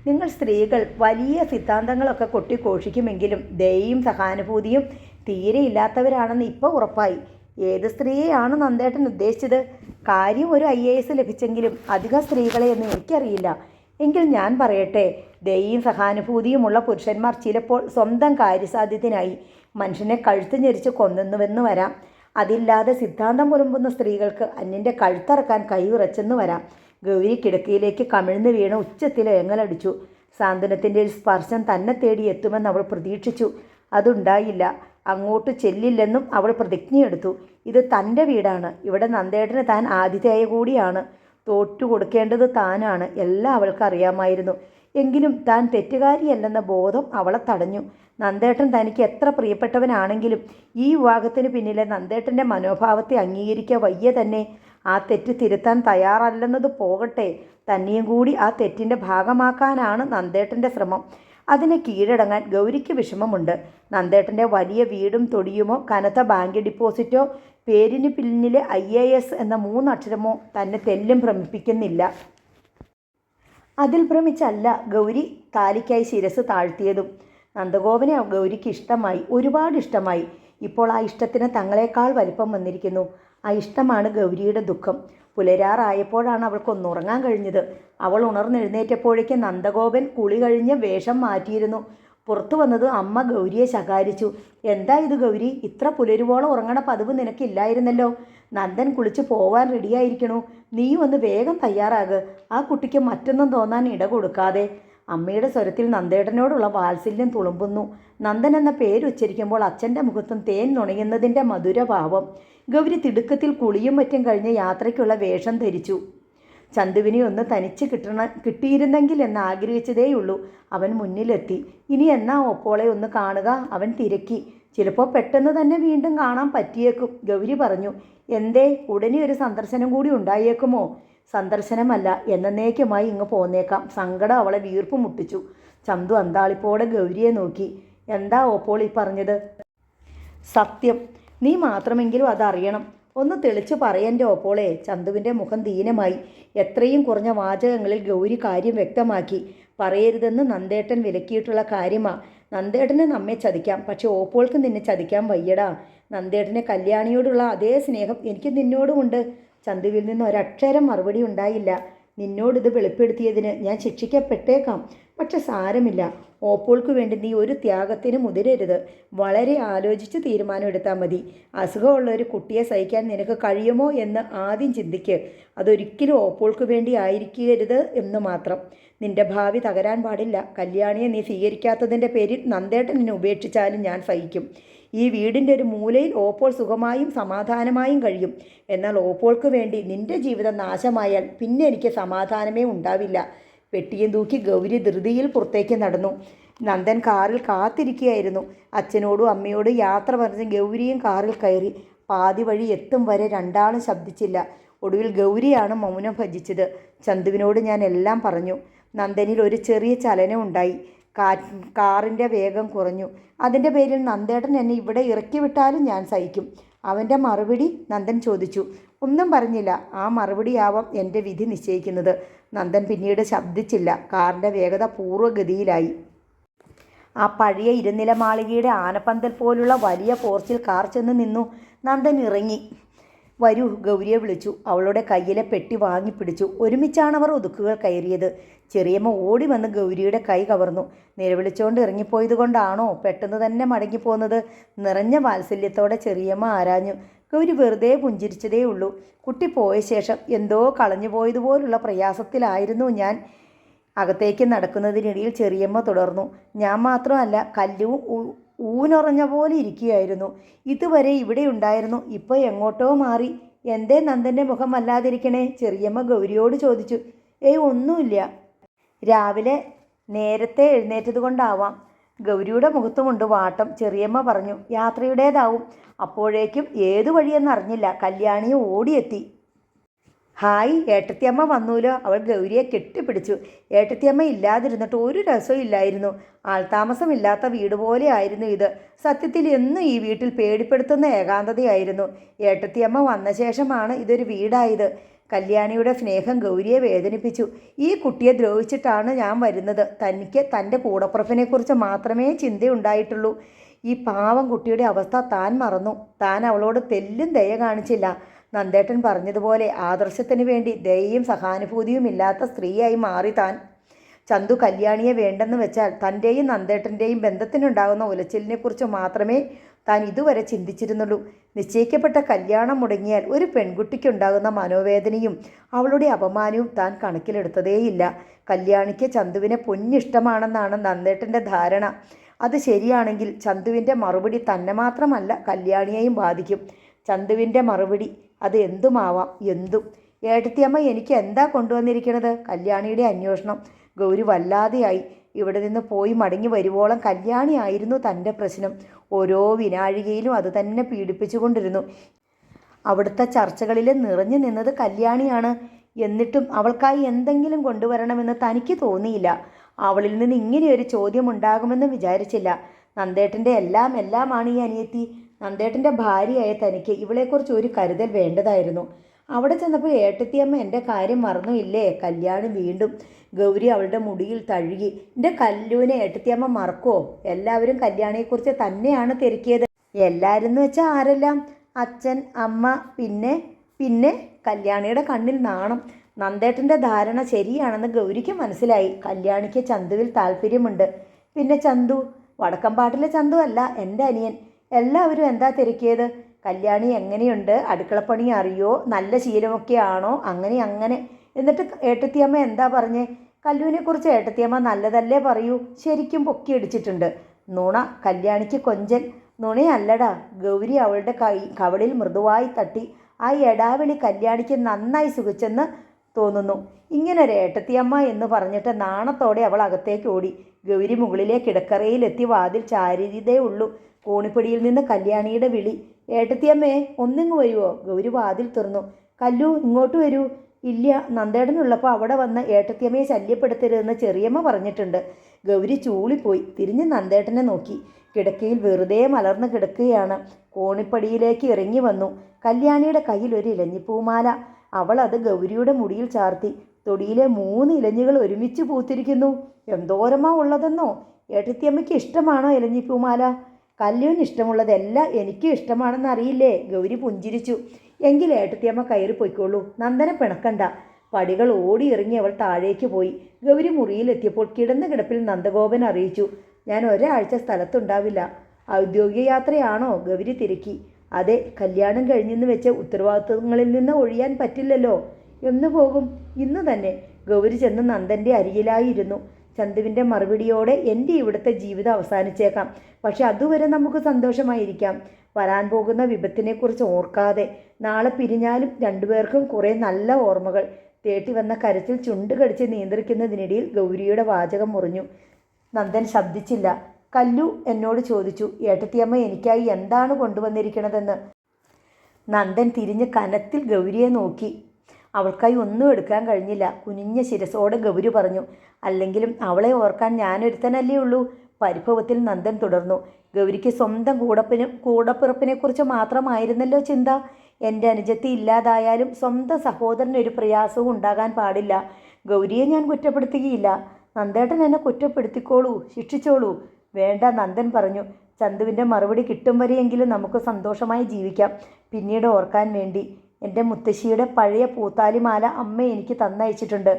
നിങ്ങൾ സ്ത്രീകൾ വലിയ സിദ്ധാന്തങ്ങളൊക്കെ കൊട്ടിഘോഷിക്കുമെങ്കിലും ദയയും സഹാനുഭൂതിയും തീരെ ഇല്ലാത്തവരാണെന്ന് ഇപ്പോൾ ഉറപ്പായി. ഏത് സ്ത്രീയെയാണ് നന്ദേട്ടൻ ഉദ്ദേശിച്ചത്? കാര്യം ഒരു IAS ലഭിച്ചെങ്കിലും അധികം സ്ത്രീകളെയൊന്നും എനിക്കറിയില്ല. എങ്കിൽ ഞാൻ പറയട്ടെ, ദയയും സഹാനുഭൂതിയുമുള്ള പുരുഷന്മാർ ചിലപ്പോൾ സ്വന്തം കാര്യസാധ്യത്തിനായി മനുഷ്യനെ കഴുത്ത് ഞെരിച്ച് കൊന്നുവെന്ന് വരാം. അതില്ലാതെ സിദ്ധാന്തം പുലമ്പുന്ന സ്ത്രീകൾക്ക് അന്യൻ്റെ കഴുത്തറക്കാൻ കൈവിറച്ചെന്ന് വരാം. ഗൗരി കിടക്കയിലേക്ക് കമിഴ്ന്നു വീണ് ഉച്ചത്തിൽ ഏങ്ങലടിച്ചു. സാന്ത്വനത്തിൻ്റെ ഒരു സ്പർശം തന്നെ തേടി എത്തുമെന്ന് അവൾ പ്രതീക്ഷിച്ചു. അതുണ്ടായില്ല. അങ്ങോട്ട് ചെല്ലില്ലെന്നും അവൾ പ്രതിജ്ഞയെടുത്തു. ഇത് തൻ്റെ വീടാണ്. ഇവിടെ നന്ദേട്ടന് താൻ ആതിഥേയ കൂടിയാണ്. തോറ്റു കൊടുക്കേണ്ടത് താനാണ്. എല്ലാം അവൾക്കറിയാമായിരുന്നു. എങ്കിലും താൻ തെറ്റുകാരിയല്ലെന്ന ബോധം അവളെ തടഞ്ഞു. നന്ദേട്ടൻ തനിക്ക് എത്ര പ്രിയപ്പെട്ടവനാണെങ്കിലും ഈ വിവാഹത്തിന് പിന്നിലെ നന്ദേട്ടൻ്റെ മനോഭാവത്തെ അംഗീകരിക്കുക വയ്യ തന്നെ. ആ തെറ്റ് തിരുത്താൻ തയ്യാറല്ലെന്നത് പോകട്ടെ, തന്നെയും കൂടി ആ തെറ്റിൻ്റെ ഭാഗമാക്കാനാണ് നന്ദേട്ടൻ്റെ ശ്രമം. അതിന് കീഴടങ്ങാൻ ഗൗരിക്ക് വിഷമമുണ്ട്. നന്ദേട്ടൻ്റെ വലിയ വീടും തൊടിയുമോ കനത്ത ബാങ്ക് ഡിപ്പോസിറ്റോ പേരിന് പിന്നിലെ IAS എന്ന 3 അക്ഷരമോ തന്നെ തെല്ലും ഭ്രമിപ്പിക്കുന്നില്ല. അതിൽ ഭ്രമിച്ചല്ല ഗൗരി താലിക്കായി ശിരസ് താഴ്ത്തിയതും. നന്ദഗോപനെ ഗൗരിക്ക് ഇഷ്ടമായി, ഒരുപാട് ഇഷ്ടമായി. ഇപ്പോൾ ആ ഇഷ്ടത്തിന് തങ്ങളെക്കാൾ വലിപ്പം വന്നിരിക്കുന്നു. ആ ഇഷ്ടമാണ് ഗൗരിയുടെ ദുഃഖം. പുലരാറായപ്പോഴാണ് അവൾക്കൊന്നുറങ്ങാൻ കഴിഞ്ഞത്. അവൾ ഉണർന്നെഴുന്നേറ്റപ്പോഴേക്കും നന്ദഗോപൻ കുളി കഴിഞ്ഞ് വേഷം മാറ്റിയിരുന്നു. പുറത്തു വന്നത് അമ്മ ഗൗരിയെ ശകാരിച്ചു. എന്താ ഇത് ഗൗരി, ഇത്ര പുലരുവോളം ഉറങ്ങണ പതിവ് നിനക്കില്ലായിരുന്നല്ലോ. നന്ദൻ കുളിച്ച് പോവാൻ റെഡിയായിരിക്കണു. നീ ഒന്ന് വേഗം തയ്യാറാക്. ആ കുട്ടിക്ക് മറ്റൊന്നും തോന്നാൻ ഇട കൊടുക്കാതെ. അമ്മയുടെ സ്വരത്തിൽ നന്ദേട്ടനോടുള്ള വാത്സല്യം തുളുമ്പുന്നു. നന്ദൻ എന്ന പേരുച്ചരിക്കുമ്പോൾ അച്ഛൻ്റെ മുഖത്തും തേൻ നുണയുന്നതിൻ്റെ മധുരഭാവം. ഗൗരി തിടുക്കത്തിൽ കുളിയും മറ്റും കഴിഞ്ഞ് യാത്രയ്ക്കുള്ള വേഷം ധരിച്ചു. ചന്തുവിനെ ഒന്ന് തനിച്ച് കിട്ടിയിരുന്നെങ്കിൽ എന്ന് ആഗ്രഹിച്ചതേയുള്ളൂ. അവൻ മുന്നിലെത്തി. ഇനി എന്നാ ഓപ്പോളെ ഒന്ന് കാണുക? അവൻ തിരക്കി. ചിലപ്പോൾ പെട്ടെന്ന് തന്നെ വീണ്ടും കാണാൻ പറ്റിയേക്കും, ഗൗരി പറഞ്ഞു. എന്തേ, ഉടനെ ഒരു സന്ദർശനം കൂടി ഉണ്ടായേക്കുമോ? സന്ദർശനമല്ല, എന്നേക്കുമായി ഇങ്ങ് പോന്നേക്കാം. സങ്കടം അവളെ വീർപ്പ് മുട്ടിച്ചു. ചന്തു അന്താളിപ്പോടെ ഗൗരിയെ നോക്കി. എന്താ ഓപ്പോൾ ഈ പറഞ്ഞത്? സത്യം. നീ മാത്രമെങ്കിലും അതറിയണം. ഒന്ന് തെളിച്ചു പറയൻ്റെ ഓപ്പോളെ. ചന്തുവിൻ്റെ മുഖം ദീനമായി. എത്രയും കുറഞ്ഞ വാചകങ്ങളിൽ ഗൗരി കാര്യം വ്യക്തമാക്കി. പറയരുതെന്ന് നന്ദേട്ടൻ വിലക്കിയിട്ടുള്ള കാര്യമാണ്. നന്ദേട്ടന് നമ്മെ ചതിക്കാം, പക്ഷെ ഓപ്പോൾക്ക് നിന്നെ ചതിക്കാൻ വയ്യടാ. നന്ദേട്ടന് കല്യാണിയോടുള്ള അതേ സ്നേഹം എനിക്ക് നിന്നോടുമുണ്ട്. ചന്തുവിൽ നിന്ന് ഒരക്ഷരം മറുപടി ഉണ്ടായില്ല. നിന്നോടിത് വെളിപ്പെടുത്തിയതിന് ഞാൻ ശിക്ഷിക്കപ്പെട്ടേക്കാം, പക്ഷെ സാരമില്ല. ഓപ്പോൾക്ക് വേണ്ടി നീ ഒരു ത്യാഗത്തിന് മുതിരരുത്. വളരെ ആലോചിച്ച് തീരുമാനമെടുത്താൽ മതി. അസുഖമുള്ള ഒരു കുട്ടിയെ സഹിക്കാൻ നിനക്ക് കഴിയുമോ എന്ന് ആദ്യം ചിന്തിക്ക്. അതൊരിക്കലും ഓപ്പോൾക്ക് വേണ്ടി ആയിരിക്കരുത് എന്ന് മാത്രം. നിന്റെ ഭാവി തകരാൻ പാടില്ല. കല്യാണിയെ നീ സ്വീകരിക്കാത്തതിൻ്റെ പേരിൽ നന്ദേട്ടൻ നിന്നെ ഉപേക്ഷിച്ചാലും ഞാൻ സഹിക്കും. ഈ വീടിൻ്റെ ഒരു മൂലയിൽ ഓപ്പോൾ സുഖമായും സമാധാനമായും കഴിയും. എന്നാൽ ഓപ്പോൾക്ക് വേണ്ടി നിന്റെ ജീവിതം നാശമായാൽ പിന്നെ എനിക്ക് സമാധാനമേ ഉണ്ടാവില്ല. പെട്ടിയും തൂക്കി ഗൗരി ധൃതിയിൽ പുറത്തേക്ക് നടന്നു. നന്ദൻ കാറിൽ കാത്തിരിക്കുകയായിരുന്നു. അച്ഛനോടും അമ്മയോടും യാത്ര പറഞ്ഞ് ഗൗരിയും കാറിൽ കയറി. പാതി വഴി എത്തും വരെ രണ്ടാളും ശബ്ദിച്ചില്ല. ഒടുവിൽ ഗൗരിയാണ് മൗനം ഭജിച്ചത്. ചന്തുവിനോട് ഞാൻ എല്ലാം പറഞ്ഞു. നന്ദനിൽ ഒരു ചെറിയ ചലനം ഉണ്ടായി. കാറിൻ്റെ വേഗം കുറഞ്ഞു. അതിൻ്റെ പേരിൽ നന്ദേട്ടൻ എന്നെ ഇവിടെ ഇറക്കി വിട്ടാലും ഞാൻ സഹിക്കും. അവൻ്റെ മറുപടി? നന്ദൻ ചോദിച്ചു. ഒന്നും പറഞ്ഞില്ല. ആ മറുപടിയാവാം എൻ്റെ വിധി നിശ്ചയിക്കുന്നത്. നന്ദൻ പിന്നീട് ശബ്ദിച്ചില്ല. കാറിൻ്റെ വേഗത പൂർവ്വഗതിയിലായി. ആ പഴയ ഇരുനില മാളികയുടെ ആനപ്പന്തൽ പോലുള്ള വലിയ പോർച്ചിൽ കാർ ചെന്ന് നിന്നു. നന്ദൻ ഇറങ്ങി. വരൂ, ഗൗരിയെ വിളിച്ചു. അവളുടെ കയ്യിലെ പെട്ടി വാങ്ങിപ്പിടിച്ചു. ഒരുമിച്ചാണവർ ഒതുക്കുകൾ കയറിയത്. ചെറിയമ്മ ഓടി വന്ന് ഗൗരിയുടെ കൈ കവർന്നു. നിലവിളിച്ചുകൊണ്ട് ഇറങ്ങിപ്പോയത് കൊണ്ടാണോ പെട്ടെന്ന് തന്നെ മടങ്ങിപ്പോന്നത്? നിറഞ്ഞ വാത്സല്യത്തോടെ ചെറിയമ്മ ആരാഞ്ഞു. ഗൗരി വെറുതെ പുഞ്ചിരിച്ചതേ ഉള്ളൂ. കുട്ടി പോയ ശേഷം എന്തോ കളഞ്ഞു പോയതുപോലുള്ള പ്രയാസത്തിലായിരുന്നു ഞാൻ. അകത്തേക്ക് നടക്കുന്നതിനിടയിൽ ചെറിയമ്മ തുടർന്നു. ഞാൻ മാത്രമല്ല, കല്ലുവും ഊനുറഞ്ഞ പോലെ ഇരിക്കുകയായിരുന്നു. ഇതുവരെ ഇവിടെ ഉണ്ടായിരുന്നു, ഇപ്പോൾ എങ്ങോട്ടോ മാറി. എന്തേ നന്ദൻ്റെ മുഖം വല്ലാതിരിക്കണേ? ചെറിയമ്മ ഗൗരിയോട് ചോദിച്ചു. ഒന്നുമില്ല, രാവിലെ നേരത്തെ എഴുന്നേറ്റത് കൊണ്ടാവാം. ഗൗരിയുടെ മുഖത്തുമുണ്ട് വാട്ടം. ചെറിയമ്മ പറഞ്ഞു. യാത്രയുടേതാവും. അപ്പോഴേക്കും ഏതു വഴിയെന്നറിഞ്ഞില്ല, കല്യാണി ഓടിയെത്തി. ഹായ്, ഏട്ടത്തിയമ്മ വന്നൂലോ. അവൾ ഗൗരിയെ കെട്ടിപ്പിടിച്ചു. ഏട്ടത്തിയമ്മ ഇല്ലാതിരുന്നിട്ട് ഒരു രസവും ഇല്ലായിരുന്നു. ആൾതാമസമില്ലാത്ത വീട് പോലെ ആയിരുന്നു ഇത്. സത്യത്തിൽ എന്നും ഈ വീട്ടിൽ പേടിപ്പെടുത്തുന്ന ഏകാന്തതയായിരുന്നു. ഏട്ടത്തിയമ്മ വന്ന ശേഷമാണ് ഇതൊരു വീടായത്. കല്യാണിയുടെ സ്നേഹം ഗൗരിയെ വേദനിപ്പിച്ചു. ഈ കുട്ടിയെ ദ്രോഹിച്ചിട്ടാണ് ഞാൻ വരുന്നത്. തനിക്ക് തൻ്റെ കൂടപ്പുറപ്പിനെക്കുറിച്ച് മാത്രമേ ചിന്തയുണ്ടായിട്ടുള്ളൂ. ഈ പാവം കുട്ടിയുടെ അവസ്ഥ താൻ മറന്നു. താൻ അവളോട് തെല്ലും ദയ കാണിച്ചില്ല. നന്ദേട്ടൻ പറഞ്ഞതുപോലെ ആദർശത്തിന് വേണ്ടി ദയയും സഹാനുഭൂതിയും ഇല്ലാത്ത സ്ത്രീയായി മാറി താൻ. ചന്തു കല്യാണിയെ വേണ്ടെന്ന് വെച്ചാൽ തൻ്റെയും നന്ദേട്ടൻ്റെയും ബന്ധത്തിനുണ്ടാകുന്ന ഉലച്ചിലിനെക്കുറിച്ച് മാത്രമേ താൻ ഇതുവരെ ചിന്തിച്ചിരുന്നുള്ളൂ. നിശ്ചയിക്കപ്പെട്ട കല്യാണം മുടങ്ങിയാൽ ഒരു പെൺകുട്ടിക്കുണ്ടാകുന്ന മനോവേദനയും അവളുടെ അപമാനവും താൻ കണക്കിലെടുത്തതേയില്ല. കല്യാണിക്ക് ചന്തുവിനെ പൊന്നിഷ്ടമാണെന്നാണ് നന്ദേട്ടൻ്റെ ധാരണ. അത് ശരിയാണെങ്കിൽ ചന്തുവിൻ്റെ മറുപടി തന്നെ മാത്രമല്ല കല്യാണിയെയും ബാധിക്കും. ചന്തുവിൻ്റെ മറുപടി അത് എന്തുമാവാം, എന്തും. ഏട്ടത്തിയമ്മ എനിക്ക് എന്താ കൊണ്ടുവന്നിരിക്കുന്നത്? കല്യാണിയുടെ അന്വേഷണം. ഗൗരി വല്ലാതെയായി. ഇവിടെ നിന്ന് പോയി മടങ്ങി വരുവോളം കല്യാണി ആയിരുന്നു തൻ്റെ പ്രശ്നം. ഓരോ വിനാഴികയിലും അത് തന്നെ പീഡിപ്പിച്ചുകൊണ്ടിരുന്നു. അവിടുത്തെ ചർച്ചകളിൽ നിറഞ്ഞു നിന്നത് കല്യാണിയാണ്. എന്നിട്ടും അവൾക്കായി എന്തെങ്കിലും കൊണ്ടുവരണമെന്ന് തനിക്ക് തോന്നിയില്ല. അവളിൽ നിന്ന് ഇങ്ങനെയൊരു ചോദ്യം ഉണ്ടാകുമെന്ന് വിചാരിച്ചില്ല. നന്ദേട്ടൻ്റെ എല്ലാമാണ് ഈ അനിയത്തി. നന്ദേട്ടൻ്റെ ഭാര്യയായ തനിക്ക് ഇവളെക്കുറിച്ച് ഒരു കരുതൽ വേണ്ടതായിരുന്നു. അവിടെ ചെന്നപ്പോൾ ഏട്ടത്തിയമ്മ എൻ്റെ കാര്യം മറന്നു ഇല്ലേ? കല്യാണി വീണ്ടും. ഗൗരി അവളുടെ മുടിയിൽ തഴുകി. എൻ്റെ കല്ലുവിനെ ഏട്ടത്തിയമ്മ മറക്കുമോ? എല്ലാവരും കല്യാണിയെക്കുറിച്ച് തന്നെയാണ് തിരക്കിയത്. എല്ലാവരും എന്ന് വെച്ചാൽ ആരെല്ലാം? അച്ഛൻ, അമ്മ, പിന്നെ കല്യാണിയുടെ കണ്ണിൽ നാണം. നന്ദേട്ടൻ്റെ ധാരണ ശരിയാണെന്ന് ഗൗരിക്ക് മനസ്സിലായി. കല്യാണിക്ക് ചന്തുവിൽ താല്പര്യമുണ്ട്. പിന്നെ ചന്തു, വടക്കമ്പാട്ടിലെ ചന്തു അല്ല, എൻ്റെ അനിയൻ. എല്ലാവരും എന്താ തിരക്കിയത്? കല്യാണി എങ്ങനെയുണ്ട്? അടുക്കളപ്പണി അറിയോ? നല്ല ശീലമൊക്കെ ആണോ? അങ്ങനെ. എന്നിട്ട് ഏട്ടത്തിയമ്മ എന്താ പറഞ്ഞേ? കല്ലുവിനെക്കുറിച്ച് ഏട്ടത്തിയമ്മ നല്ലതല്ലേ പറയൂ. ശരിക്കും പൊക്കിയടിച്ചിട്ടുണ്ട്. നുണ. കല്യാണിക്ക് കൊഞ്ചൻ. നുണയല്ലടാ. ഗൗരി അവളുടെ കവളിൽ മൃദുവായി തട്ടി. ആ എടാവിളി കല്യാണിക്ക് നന്നായി സുഖിച്ചെന്ന് തോന്നുന്നു. ഇങ്ങനൊരു ഏട്ടത്തിയമ്മ എന്ന് പറഞ്ഞിട്ട് നാണത്തോടെ അവൾ അകത്തേക്ക് ഓടി. ഗൗരി മുകളിലെ കിടക്കറയിലെത്തി വാതിൽ ചാരിയതേ ഉള്ളൂ. കോണിപ്പടിയിൽ നിന്ന് കല്യാണിയുടെ വിളി. ഏട്ടത്തിയമ്മേ, ഒന്നിങ്ങ് വരുമോ? ഗൗരി വാതിൽ തുറന്നു. കല്ലു, ഇങ്ങോട്ട് വരൂ. ഇല്ല, നന്ദേടനുള്ളപ്പോൾ അവിടെ വന്ന് ഏട്ടത്തിയമ്മയെ ശല്യപ്പെടുത്തരുതെന്ന് ചെറിയമ്മ പറഞ്ഞിട്ടുണ്ട്. ഗൗരി ചൂളിപ്പോയി. തിരിഞ്ഞ് നന്ദേട്ടനെ നോക്കി. കിടക്കയിൽ വെറുതെ മലർന്ന് കിടക്കുകയാണ്. കോണിപ്പടിയിലേക്ക് ഇറങ്ങി വന്നു. കല്യാണിയുടെ കയ്യിൽ ഒരു ഇലഞ്ഞിപ്പൂമാല. അവൾ അത് ഗൗരിയുടെ മുടിയിൽ ചാർത്തി. തൊടിയിലെ 3 ഇലഞ്ഞികൾ ഒരുമിച്ച് പൂത്തിരിക്കുന്നു. എന്തോരമാ ഉള്ളതെന്നോ? ഏട്ടത്തിയമ്മയ്ക്ക് ഇഷ്ടമാണോ ഇലഞ്ഞിപ്പൂമാല? കല്ലുവിന് ഇഷ്ടമുള്ളതെല്ലാം എനിക്കും ഇഷ്ടമാണെന്ന് അറിയില്ലേ? ഗൗരി പുഞ്ചിരിച്ചു. എങ്കിൽ ഏട്ടത്തിയമ്മ കയറി പൊയ്ക്കോളൂ. നന്ദനെ പിണക്കണ്ട. പടികൾ ഓടി ഇറങ്ങി അവൾ താഴേക്ക് പോയി. ഗൗരി മുറിയിലെത്തിയപ്പോൾ കിടന്ന കിടപ്പിൽ നന്ദഗോപൻ അറിയിച്ചു. ഞാൻ ഒരാഴ്ച സ്ഥലത്തുണ്ടാവില്ല. ഔദ്യോഗിക യാത്രയാണോ? ഗൗരി തിരക്കി. അതെ, കല്യാണം കഴിഞ്ഞെന്ന് വെച്ച് ഉത്തരവാദിത്വങ്ങളിൽ നിന്ന് ഒഴിയാൻ പറ്റില്ലല്ലോ. എന്ന് പോകും? ഇന്ന് തന്നെ. ഗൗരി ചെന്ന് നന്ദൻ്റെ അരികിലായിരുന്നു. ചന്തുവിൻ്റെ മറുപടിയോടെ എൻ്റെ ഇവിടുത്തെ ജീവിതം അവസാനിച്ചേക്കാം. പക്ഷെ അതുവരെ നമുക്ക് സന്തോഷമായിരിക്കാം. വരാൻ പോകുന്ന വിപത്തിനെക്കുറിച്ച് ഓർക്കാതെ. നാളെ പിരിഞ്ഞാലും രണ്ടുപേർക്കും കുറേ നല്ല ഓർമ്മകൾ. തേട്ടി വന്ന കരച്ചിൽ ചുണ്ട് കടിച്ച് നിയന്ത്രിക്കുന്നതിനിടയിൽ ഗൗരിയുടെ വാചകം മുറിഞ്ഞു. നന്ദൻ ശബ്ദിച്ചില്ല. കല്ലു എന്നോട് ചോദിച്ചു, ഏട്ടത്തിയമ്മ എനിക്കായി എന്താണ് കൊണ്ടുവന്നിരിക്കണതെന്ന്. നന്ദൻ തിരിഞ്ഞ് കനത്തിൽ ഗൗരിയെ നോക്കി. അവൾക്കായി ഒന്നും എടുക്കാൻ കഴിഞ്ഞില്ല. കുനിഞ്ഞ ശിരസോടെ ഗൗരി പറഞ്ഞു. അല്ലെങ്കിലും അവളെ ഓർക്കാൻ ഞാനൊരുത്തനല്ലേ ഉള്ളൂ. പരിഭവത്തിൽ നന്ദൻ തുടർന്നു. ഗൗരിക്ക് സ്വന്തം കൂടപ്പിറപ്പിനെക്കുറിച്ച് മാത്രമായിരുന്നല്ലോ ചിന്ത. എൻ്റെ അനുജത്തി ഇല്ലാതായാലും സ്വന്തം സഹോദരനൊരു പ്രയാസവും ഉണ്ടാകാൻ പാടില്ല. ഗൗരിയെ ഞാൻ കുറ്റപ്പെടുത്തുകയില്ല. നന്ദേട്ടൻ എന്നെ കുറ്റപ്പെടുത്തിക്കോളൂ, ശിക്ഷിച്ചോളൂ. വേണ്ട, നന്ദൻ പറഞ്ഞു. ചന്തുവിൻ്റെ മറുപടി കിട്ടും വരെയെങ്കിലും നമുക്ക് സന്തോഷമായി ജീവിക്കാം. പിന്നീട് ഓർക്കാൻ വേണ്ടി. എൻ്റെ മുത്തശ്ശിയുടെ പഴയ പൂത്താലിമാല അമ്മ എനിക്ക് തന്നയച്ചിട്ടുണ്ട്.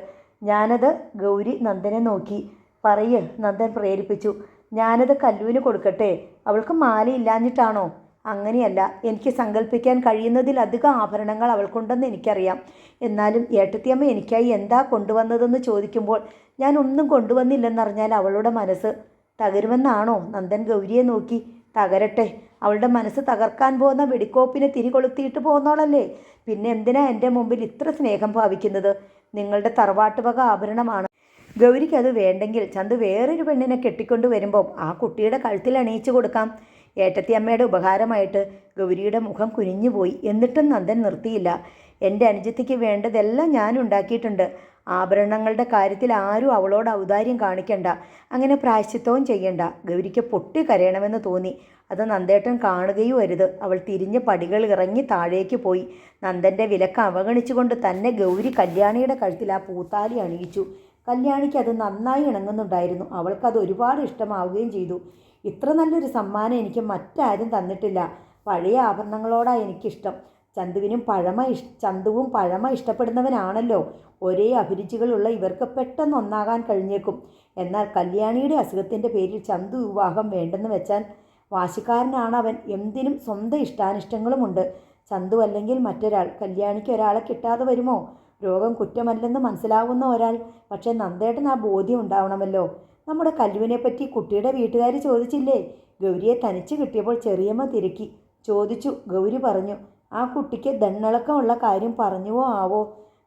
ഞാനത് ഗൗരി നന്ദനെ നോക്കി. പറയ്, നന്ദൻ പ്രേരിപ്പിച്ചു. ഞാനത് കല്ലുവിന് കൊടുക്കട്ടെ? അവൾക്ക് മാലയില്ലാഞ്ഞിട്ടാണോ? അങ്ങനെയല്ല, എനിക്ക് സങ്കല്പിക്കാൻ കഴിയുന്നതിലധികം ആഭരണങ്ങൾ അവൾക്കുണ്ടെന്ന് എനിക്കറിയാം. എന്നാലും ഏട്ടത്തിയമ്മ എനിക്കായി എന്താ കൊണ്ടുവന്നതെന്ന് ചോദിക്കുമ്പോൾ ഞാൻ ഒന്നും കൊണ്ടുവന്നില്ലെന്നറിഞ്ഞാൽ അവളുടെ മനസ്സ് തകരുമെന്നാണോ? നന്ദൻ ഗൗരിയെ നോക്കി. തകരട്ടെ, അവളുടെ മനസ്സ് തകർക്കാൻ പോകുന്ന വെടിക്കോപ്പിന് തിരികൊളുത്തിയിട്ട് പോന്നോളല്ലേ. പിന്നെ എന്തിനാ എൻ്റെ മുമ്പിൽ ഇത്ര സ്നേഹം ഭാവിക്കുന്നത്? നിങ്ങളുടെ തറവാട്ട് വക ആഭരണമാണ്. ഗൗരിക്ക് അത് വേണ്ടെങ്കിൽ ചന്തു വേറൊരു പെണ്ണിനെ കെട്ടിക്കൊണ്ട് വരുമ്പോൾ ആ കുട്ടിയുടെ കഴുത്തിൽ അണിയിച്ചു കൊടുക്കാം. ഏട്ടത്തിയമ്മയുടെ ഉപകാരമായിട്ട് ഗൗരിയുടെ മുഖം കുനിഞ്ഞുപോയി. എന്നിട്ടും നന്ദൻ നിർത്തിയില്ല. എൻ്റെ അനുജത്തിക്ക് വേണ്ടതെല്ലാം ഞാൻ ഉണ്ടാക്കിയിട്ടുണ്ട്. ആഭരണങ്ങളുടെ കാര്യത്തിൽ ആരും അവളോട് ഔദാര്യം കാണിക്കണ്ട, അങ്ങനെ പ്രായശ്ചിത്തവും ചെയ്യണ്ട. ഗൗരിക്ക് പൊട്ടി കരയണമെന്ന് തോന്നി. അത് നന്ദേട്ടൻ കാണുകയും അരുത്. അവൾ തിരിഞ്ഞ് പടികൾ ഇറങ്ങി താഴേക്ക് പോയി. നന്ദൻ്റെ വിലക്ക് അവഗണിച്ചുകൊണ്ട് തന്നെ ഗൗരി കല്യാണിയുടെ കഴുത്തിൽ ആ പൂത്താലി അണിയിച്ചു. കല്യാണിക്ക് അത് നന്നായി ഇണങ്ങുന്നുണ്ടായിരുന്നു. അവൾക്കത് ഒരുപാട് ഇഷ്ടമാവുകയും ചെയ്തു. ഇത്ര നല്ലൊരു സമ്മാനം എനിക്ക് മറ്റാരും തന്നിട്ടില്ല. പഴയ ആഭരണങ്ങളോടാണ് എനിക്കിഷ്ടം. ചന്തുവും പഴമ ഇഷ്ടപ്പെടുന്നവനാണല്ലോ. ഒരേ അഭിരുചികളുള്ള ഇവർക്ക് പെട്ടെന്ന് ഒന്നാകാൻ കഴിഞ്ഞേക്കും. എന്നാൽ കല്യാണിയുടെ അസുഖത്തിൻ്റെ പേരിൽ ചന്തു വിവാഹം വേണ്ടെന്ന് വെച്ചാൽ വാശിക്കാരനാണ് അവൻ. എന്തിനും സ്വന്തം ഇഷ്ടാനിഷ്ടങ്ങളുമുണ്ട്. ചന്തു അല്ലെങ്കിൽ മറ്റൊരാൾ. കല്യാണിക്ക് ഒരാളെ കിട്ടാതെ വരുമോ? രോഗം കുറ്റമല്ലെന്ന് മനസ്സിലാവുന്ന ഒരാൾ. പക്ഷേ നന്ദേട്ടൻ ആ ബോധ്യം ഉണ്ടാവണമല്ലോ. നമ്മുടെ കല്ലുവിനെപ്പറ്റി കുട്ടിയുടെ വീട്ടുകാർ ചോദിച്ചില്ലേ? ഗൗരിയെ തനിച്ച് കിട്ടിയപ്പോൾ ചെറിയമ്മ തിരക്കി ചോദിച്ചു. ഗൗരി പറഞ്ഞു. ആ കുട്ടിക്ക് ദണ്ണിളക്കമുള്ള കാര്യം പറഞ്ഞുവോ ആവോ?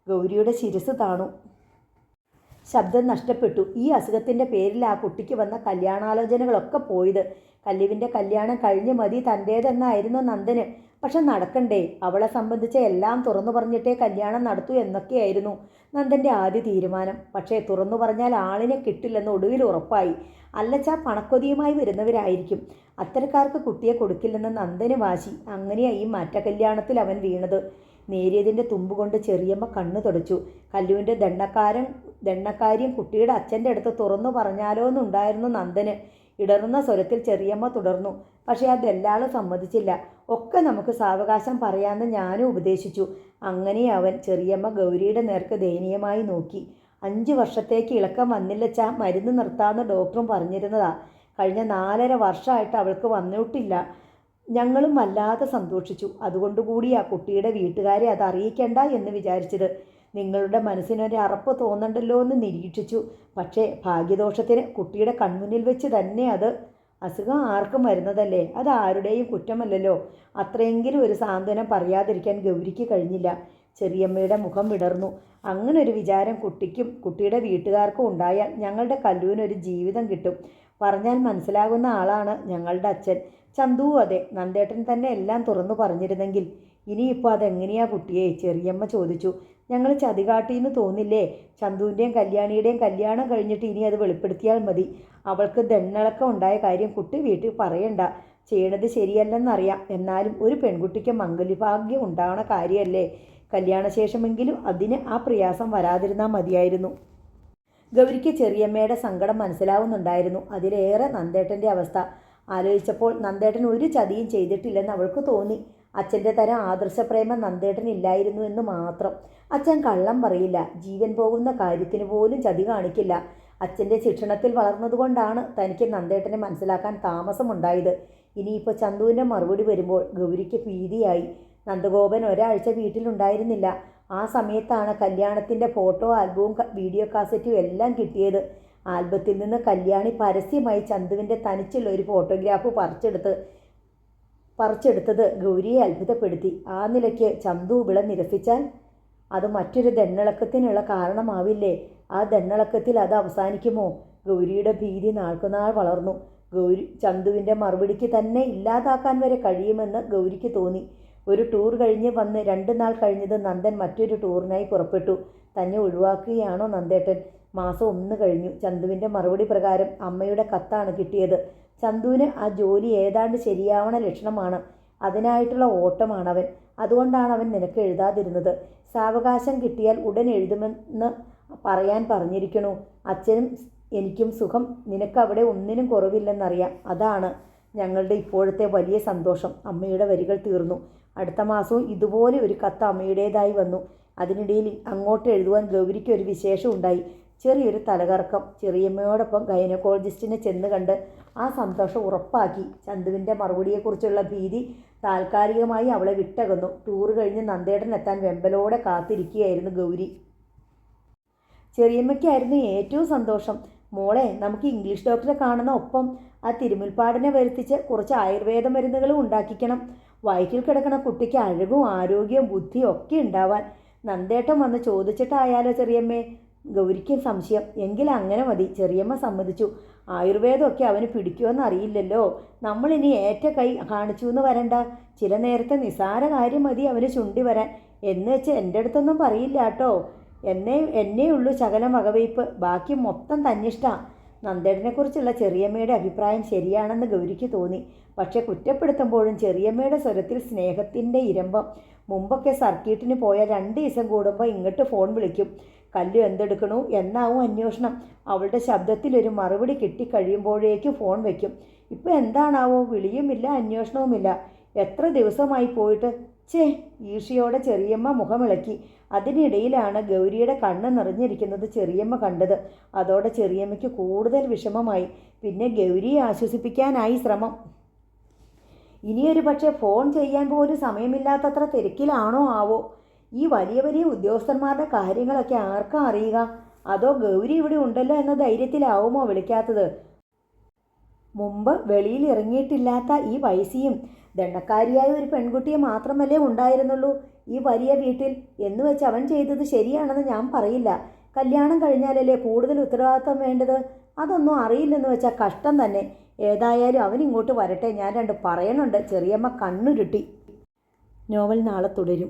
ഗൗരിയുടെ ശിരസ് താണു. ശബ്ദം നഷ്ടപ്പെട്ടു. ഈ അസുഖത്തിൻ്റെ പേരിൽ ആ കുട്ടിക്ക് വന്ന കല്യാണാലോചനകളൊക്കെ പോയത്. കല്ലുവിൻ്റെ കല്യാണം കഴിഞ്ഞ് മതി തൻ്റേതെന്നായിരുന്നു നന്ദന്. പക്ഷെ നടക്കണ്ടേ? അവളെ സംബന്ധിച്ച എല്ലാം തുറന്നു പറഞ്ഞിട്ടേ കല്യാണം നടത്തൂ എന്നൊക്കെയായിരുന്നു നന്ദൻ്റെ ആദ്യ തീരുമാനം. പക്ഷേ തുറന്നു പറഞ്ഞാൽ ആളിനെ കിട്ടില്ലെന്ന് ഒടുവിൽ ഉറപ്പായി. അല്ലച്ചാ പണക്കൊതിയുമായി വരുന്നവരായിരിക്കും. അത്തരക്കാർക്ക് കുട്ടിയെ കൊടുക്കില്ലെന്ന് നന്ദന് വാശി. അങ്ങനെയായി ഈ മാറ്റ കല്യാണത്തിൽ അവൻ വീണത്. നേരിയതിൻ്റെ തുമ്പുകൊണ്ട് ചെറിയമ്മ കണ്ണു തുടച്ചു. കല്ലുവിൻ്റെ ദണ്ണക്കാര്യം കുട്ടിയുടെ അച്ഛൻ്റെ അടുത്ത് തുറന്നു പറഞ്ഞാലോ എന്നുണ്ടായിരുന്നു നന്ദന്. ഇടറുന്ന സ്വരത്തിൽ ചെറിയമ്മ തുടർന്നു. പക്ഷേ ആ ദല്ലാള് സമ്മതിച്ചില്ല. ഒക്കെ നമുക്ക് സാവകാശം പറയാമെന്ന് ഞാനും ഉപദേശിച്ചു. അങ്ങനെ അവൻ. ചെറിയമ്മ ഗൗരിയുടെ നേർക്ക് ദയനീയമായി നോക്കി. 5 വർഷത്തേക്ക് ഇളക്കം വന്നില്ലച്ചാ മരുന്ന് നിർത്താമെന്ന് ഡോക്ടറും പറഞ്ഞിരുന്നതാ. കഴിഞ്ഞ 4.5 വർഷമായിട്ട് അവൾക്ക് വന്നിട്ടില്ല. ഞങ്ങളും വല്ലാതെ സന്തോഷിച്ചു. അതുകൊണ്ടുകൂടി ആ കുട്ടിയുടെ വീട്ടുകാരെ അത് അറിയിക്കേണ്ട എന്ന് വിചാരിച്ചത്. നിങ്ങളുടെ മനസ്സിനൊരു അറപ്പ് തോന്നണ്ടല്ലോ എന്ന് നിരീക്ഷിച്ചു. പക്ഷേ ഭാഗ്യദോഷത്തിന് കുട്ടിയുടെ കൺമുന്നിൽ വെച്ച് തന്നെ അത്. അസുഖം ആർക്കും വരുന്നതല്ലേ, അത് ആരുടെയും കുറ്റമല്ലല്ലോ. അത്രയെങ്കിലും ഒരു സാന്ത്വനം പറയാതിരിക്കാൻ ഗൗരിക്ക് കഴിഞ്ഞില്ല. ചെറിയമ്മയുടെ മുഖം വിടർന്നു. അങ്ങനൊരു വിചാരം കുട്ടിക്കും കുട്ടിയുടെ വീട്ടുകാർക്കും ഉണ്ടായാൽ ഞങ്ങളുടെ കല്ലുവിനൊരു ജീവിതം കിട്ടും. പറഞ്ഞാൽ മനസ്സിലാകുന്ന ആളാണ് ഞങ്ങളുടെ അച്ഛൻ. ചന്തുവും അതെ. നന്ദേട്ടൻ തന്നെ എല്ലാം തുറന്നു പറഞ്ഞിരുന്നെങ്കിൽ. ഇനിയിപ്പോൾ അതെങ്ങനെയാ കുട്ടിയെ? ചെറിയമ്മ ചോദിച്ചു. ഞങ്ങൾ ചതികാട്ടിന്ന് തോന്നില്ലേ? ചന്തുവിൻ്റെയും കല്യാണിയുടെയും കല്യാണം കഴിഞ്ഞിട്ട് ഇനി അത് വെളിപ്പെടുത്തിയാൽ മതി. അവൾക്ക് ദണ്ണിളക്കം ഉണ്ടായ കാര്യം കുട്ടി വീട്ടിൽ പറയണ്ട. ചെയ്യണത് ശരിയല്ലെന്നറിയാം. എന്നാലും ഒരു പെൺകുട്ടിക്ക് മംഗല്യഭാഗ്യം ഉണ്ടാവണ കാര്യമല്ലേ. കല്യാണശേഷമെങ്കിലും അതിന് ആ പ്രയാസം വരാതിരുന്നാൽ മതിയായിരുന്നു. ഗൗരിക്ക് ചെറിയമ്മയുടെ സങ്കടം മനസ്സിലാവുന്നുണ്ടായിരുന്നു. അതിലേറെ നന്ദേട്ടൻ്റെ അവസ്ഥ ആലോചിച്ചപ്പോൾ നന്ദേട്ടൻ ഒരു ചതിയും ചെയ്തിട്ടില്ലെന്ന് അവൾക്ക് തോന്നി. അച്ഛൻ്റെ തരം ആദർശപ്രേമം നന്ദേട്ടനില്ലായിരുന്നു എന്ന് മാത്രം. അച്ഛൻ കള്ളം പറയില്ല. ജീവൻ പോകുന്ന കാര്യത്തിന് പോലും ചതി കാണിക്കില്ല. അച്ഛൻ്റെ ശിക്ഷണത്തിൽ വളർന്നതുകൊണ്ടാണ് തനിക്ക് നന്ദേട്ടനെ മനസ്സിലാക്കാൻ താമസമുണ്ടായത്. ഇനിയിപ്പോൾ ചന്തുവിൻ്റെ മറുപടി വരുമ്പോൾ ഗൗരിക്ക് ഭീതിയായി. നന്ദഗോപൻ ഒരാഴ്ച വീട്ടിലുണ്ടായിരുന്നില്ല. ആ സമയത്താണ് കല്യാണത്തിൻ്റെ ഫോട്ടോ ആൽബവും വീഡിയോ കാസറ്റും എല്ലാം കിട്ടിയത്. ആൽബത്തിൽ നിന്ന് കല്യാണി പരസ്യമായി ചന്തുവിൻ്റെ തനിച്ചുള്ള ഒരു ഫോട്ടോഗ്രാഫ് പറിച്ചെടുത്തത് ഗൗരിയെ അത്ഭുതപ്പെടുത്തി. ആ നിലയ്ക്ക് ചന്തു വിള നിരസിച്ചാൽ അത് മറ്റൊരു ദണ്ണിളക്കത്തിനുള്ള കാരണമാവില്ലേ? ആ ദണ്ണിളക്കത്തിൽ അത് അവസാനിക്കുമോ? ഗൗരിയുടെ ഭീതി നാൾക്കുനാൾ വളർന്നു. ചന്തുവിൻ്റെ മറുപടിക്ക് തന്നെ ഇല്ലാതാക്കാൻ വരെ കഴിയുമെന്ന് ഗൗരിക്ക് തോന്നി. ഒരു ടൂർ കഴിഞ്ഞ് വന്ന് 2 നാൾ കഴിഞ്ഞത് നന്ദൻ മറ്റൊരു ടൂറിനായി പുറപ്പെട്ടു. തന്നെ ഒഴിവാക്കുകയാണോ നന്ദേട്ടൻ? മാസം 1 കഴിഞ്ഞു. ചന്തുവിൻ്റെ മറുപടി പ്രകാരം അമ്മയുടെ കത്താണ് കിട്ടിയത്. ചന്തുവിന് ആ ജോലി ഏതാണ്ട് ശരിയാവണ ലക്ഷണമാണ്. അതിനായിട്ടുള്ള ഓട്ടമാണവൻ. അതുകൊണ്ടാണ് അവൻ നിനക്ക് എഴുതാതിരുന്നത്. സാവകാശം കിട്ടിയാൽ ഉടൻ എഴുതുമെന്ന് പറയാൻ പറഞ്ഞിരിക്കണു. അച്ഛനും എനിക്കും സുഖം. നിനക്കവിടെ ഒന്നിനും കുറവില്ലെന്നറിയാം. അതാണ് ഞങ്ങളുടെ ഇപ്പോഴത്തെ വലിയ സന്തോഷം. അമ്മയുടെ വരികൾ തീർന്നു. അടുത്ത മാസവും ഇതുപോലെ ഒരു കത്ത് അമ്മയുടേതായി വന്നു. അതിനിടയിൽ അങ്ങോട്ട് എഴുതുവാൻ ഗൗരിക്ക് ഒരു വിശേഷം ഉണ്ടായി. ചെറിയൊരു തലകറക്കം. ചെറിയമ്മയോടൊപ്പം ഗൈനക്കോളജിസ്റ്റിനെ ചെന്ന് കണ്ട് ആ സന്തോഷം ഉറപ്പാക്കി. ചന്തുവിൻ്റെ മറുപടിയെക്കുറിച്ചുള്ള ഭീതി താൽക്കാലികമായി അവളെ വിട്ടകന്നു. ടൂർ കഴിഞ്ഞ് നന്ദേട്ടൻ എത്താൻ വെമ്പലോടെ കാത്തിരിക്കുകയായിരുന്നു ഗൗരി. ചെറിയമ്മയ്ക്കായിരുന്നു ഏറ്റവും സന്തോഷം. മോളെ, നമുക്ക് ഇംഗ്ലീഷ് ഡോക്ടറെ കാണുന്ന ഒപ്പം ആ തിരുമുൽപ്പാടിനെ വരുത്തിച്ച് കുറച്ച് ആയുർവേദ മരുന്നുകളും ഉണ്ടാക്കിക്കണം. വയറ്റിൽ കിടക്കുന്ന കുട്ടിക്ക് അഴകും ആരോഗ്യവും ബുദ്ധിയും ഒക്കെ ഉണ്ടാവാൻ. നന്ദേട്ടൻ വന്ന് ചോദിച്ചിട്ടായാലോ ചെറിയമ്മേ? ഗൗരിക്കും സംശയം. എങ്കിൽ അങ്ങനെ മതി. ചെറിയമ്മ സമ്മതിച്ചു. ആയുർവേദമൊക്കെ അവന് പിടിക്കുമെന്ന് അറിയില്ലല്ലോ. നമ്മളിനി ഏറ്റ കൈ കാണിച്ചു എന്ന് വരണ്ട. ചില നേരത്തെ നിസാര കാര്യം മതി അവന് ചുണ്ടി വരാൻ. എന്ന് വെച്ച് എൻ്റെ അടുത്തൊന്നും പറയില്ല കേട്ടോ. എന്നെയുള്ളൂ ശകലം വകവയ്പ്. ബാക്കി മൊത്തം തന്നിഷ്ടാണ്. നന്ദേട്ടനെക്കുറിച്ചുള്ള ചെറിയമ്മയുടെ അഭിപ്രായം ശരിയാണെന്ന് ഗൗരിക്ക് തോന്നി. പക്ഷെ കുറ്റപ്പെടുത്തുമ്പോഴും ചെറിയമ്മയുടെ സ്വരത്തിൽ സ്നേഹത്തിൻ്റെ ഇരമ്പം. മുമ്പൊക്കെ സർക്യൂട്ടിന് പോയാൽ 2 ദിവസം കൂടുമ്പോൾ ഇങ്ങോട്ട് ഫോൺ വിളിക്കും. കല്ലു എന്തെടുക്കണു എന്നാവും അന്വേഷണം. അവളുടെ ശബ്ദത്തിലൊരു മറുപടി കിട്ടിക്കഴിയുമ്പോഴേക്കും ഫോൺ വയ്ക്കും. ഇപ്പം എന്താണാവോ? വിളിയുമില്ല, അന്വേഷണവുമില്ല. എത്ര ദിവസമായി പോയിട്ട്? ചേ! ഈർഷ്യയോടെ ചെറിയമ്മ മുഖമിളക്കി. അതിനിടയിലാണ് ഗൗരിയുടെ കണ്ണ് നിറഞ്ഞിരിക്കുന്നത് ചെറിയമ്മ കണ്ടത്. അതോടെ ചെറിയമ്മയ്ക്ക് കൂടുതൽ വിഷമമായി. പിന്നെ ഗൗരിയെ ആശ്വസിപ്പിക്കാനായി ശ്രമം. ഇനിയൊരു പക്ഷേ ഫോൺ ചെയ്യാൻ പോലും സമയമില്ലാത്തത്ര തിരക്കിലാണോ ആവോ? ഈ വലിയ വലിയ ഉദ്യോഗസ്ഥന്മാരുടെ കാര്യങ്ങളൊക്കെ ആർക്കാ അറിയുക? അതോ ഗൗരി ഇവിടെ ഉണ്ടല്ലോ എന്ന ധൈര്യത്തിലാവുമോ വിളിക്കാത്തത്? മുമ്പ് വെളിയിൽ ഇറങ്ങിയിട്ടില്ലാത്ത ഈ വയസ്സിയും ദണ്ണക്കാരിയായ ഒരു പെൺകുട്ടിയെ മാത്രമല്ലേ ഉണ്ടായിരുന്നുള്ളൂ ഈ വലിയ വീട്ടിൽ. എന്ന് വെച്ച് അവൻ ചെയ്തത് ശരിയാണെന്ന് ഞാൻ പറയില്ല. കല്യാണം കഴിഞ്ഞാലല്ലേ കൂടുതൽ ഉത്തരവാദിത്വം വേണ്ടത്. അതൊന്നും അറിയില്ലെന്ന് വെച്ചാൽ കഷ്ടം തന്നെ. ഏതായാലും അവൻ ഇങ്ങോട്ട് വരട്ടെ, ഞാൻ 2 പറയണുണ്ട്. ചെറിയമ്മ കണ്ണുരുട്ടി. നോവൽ നാളെ തുടരും.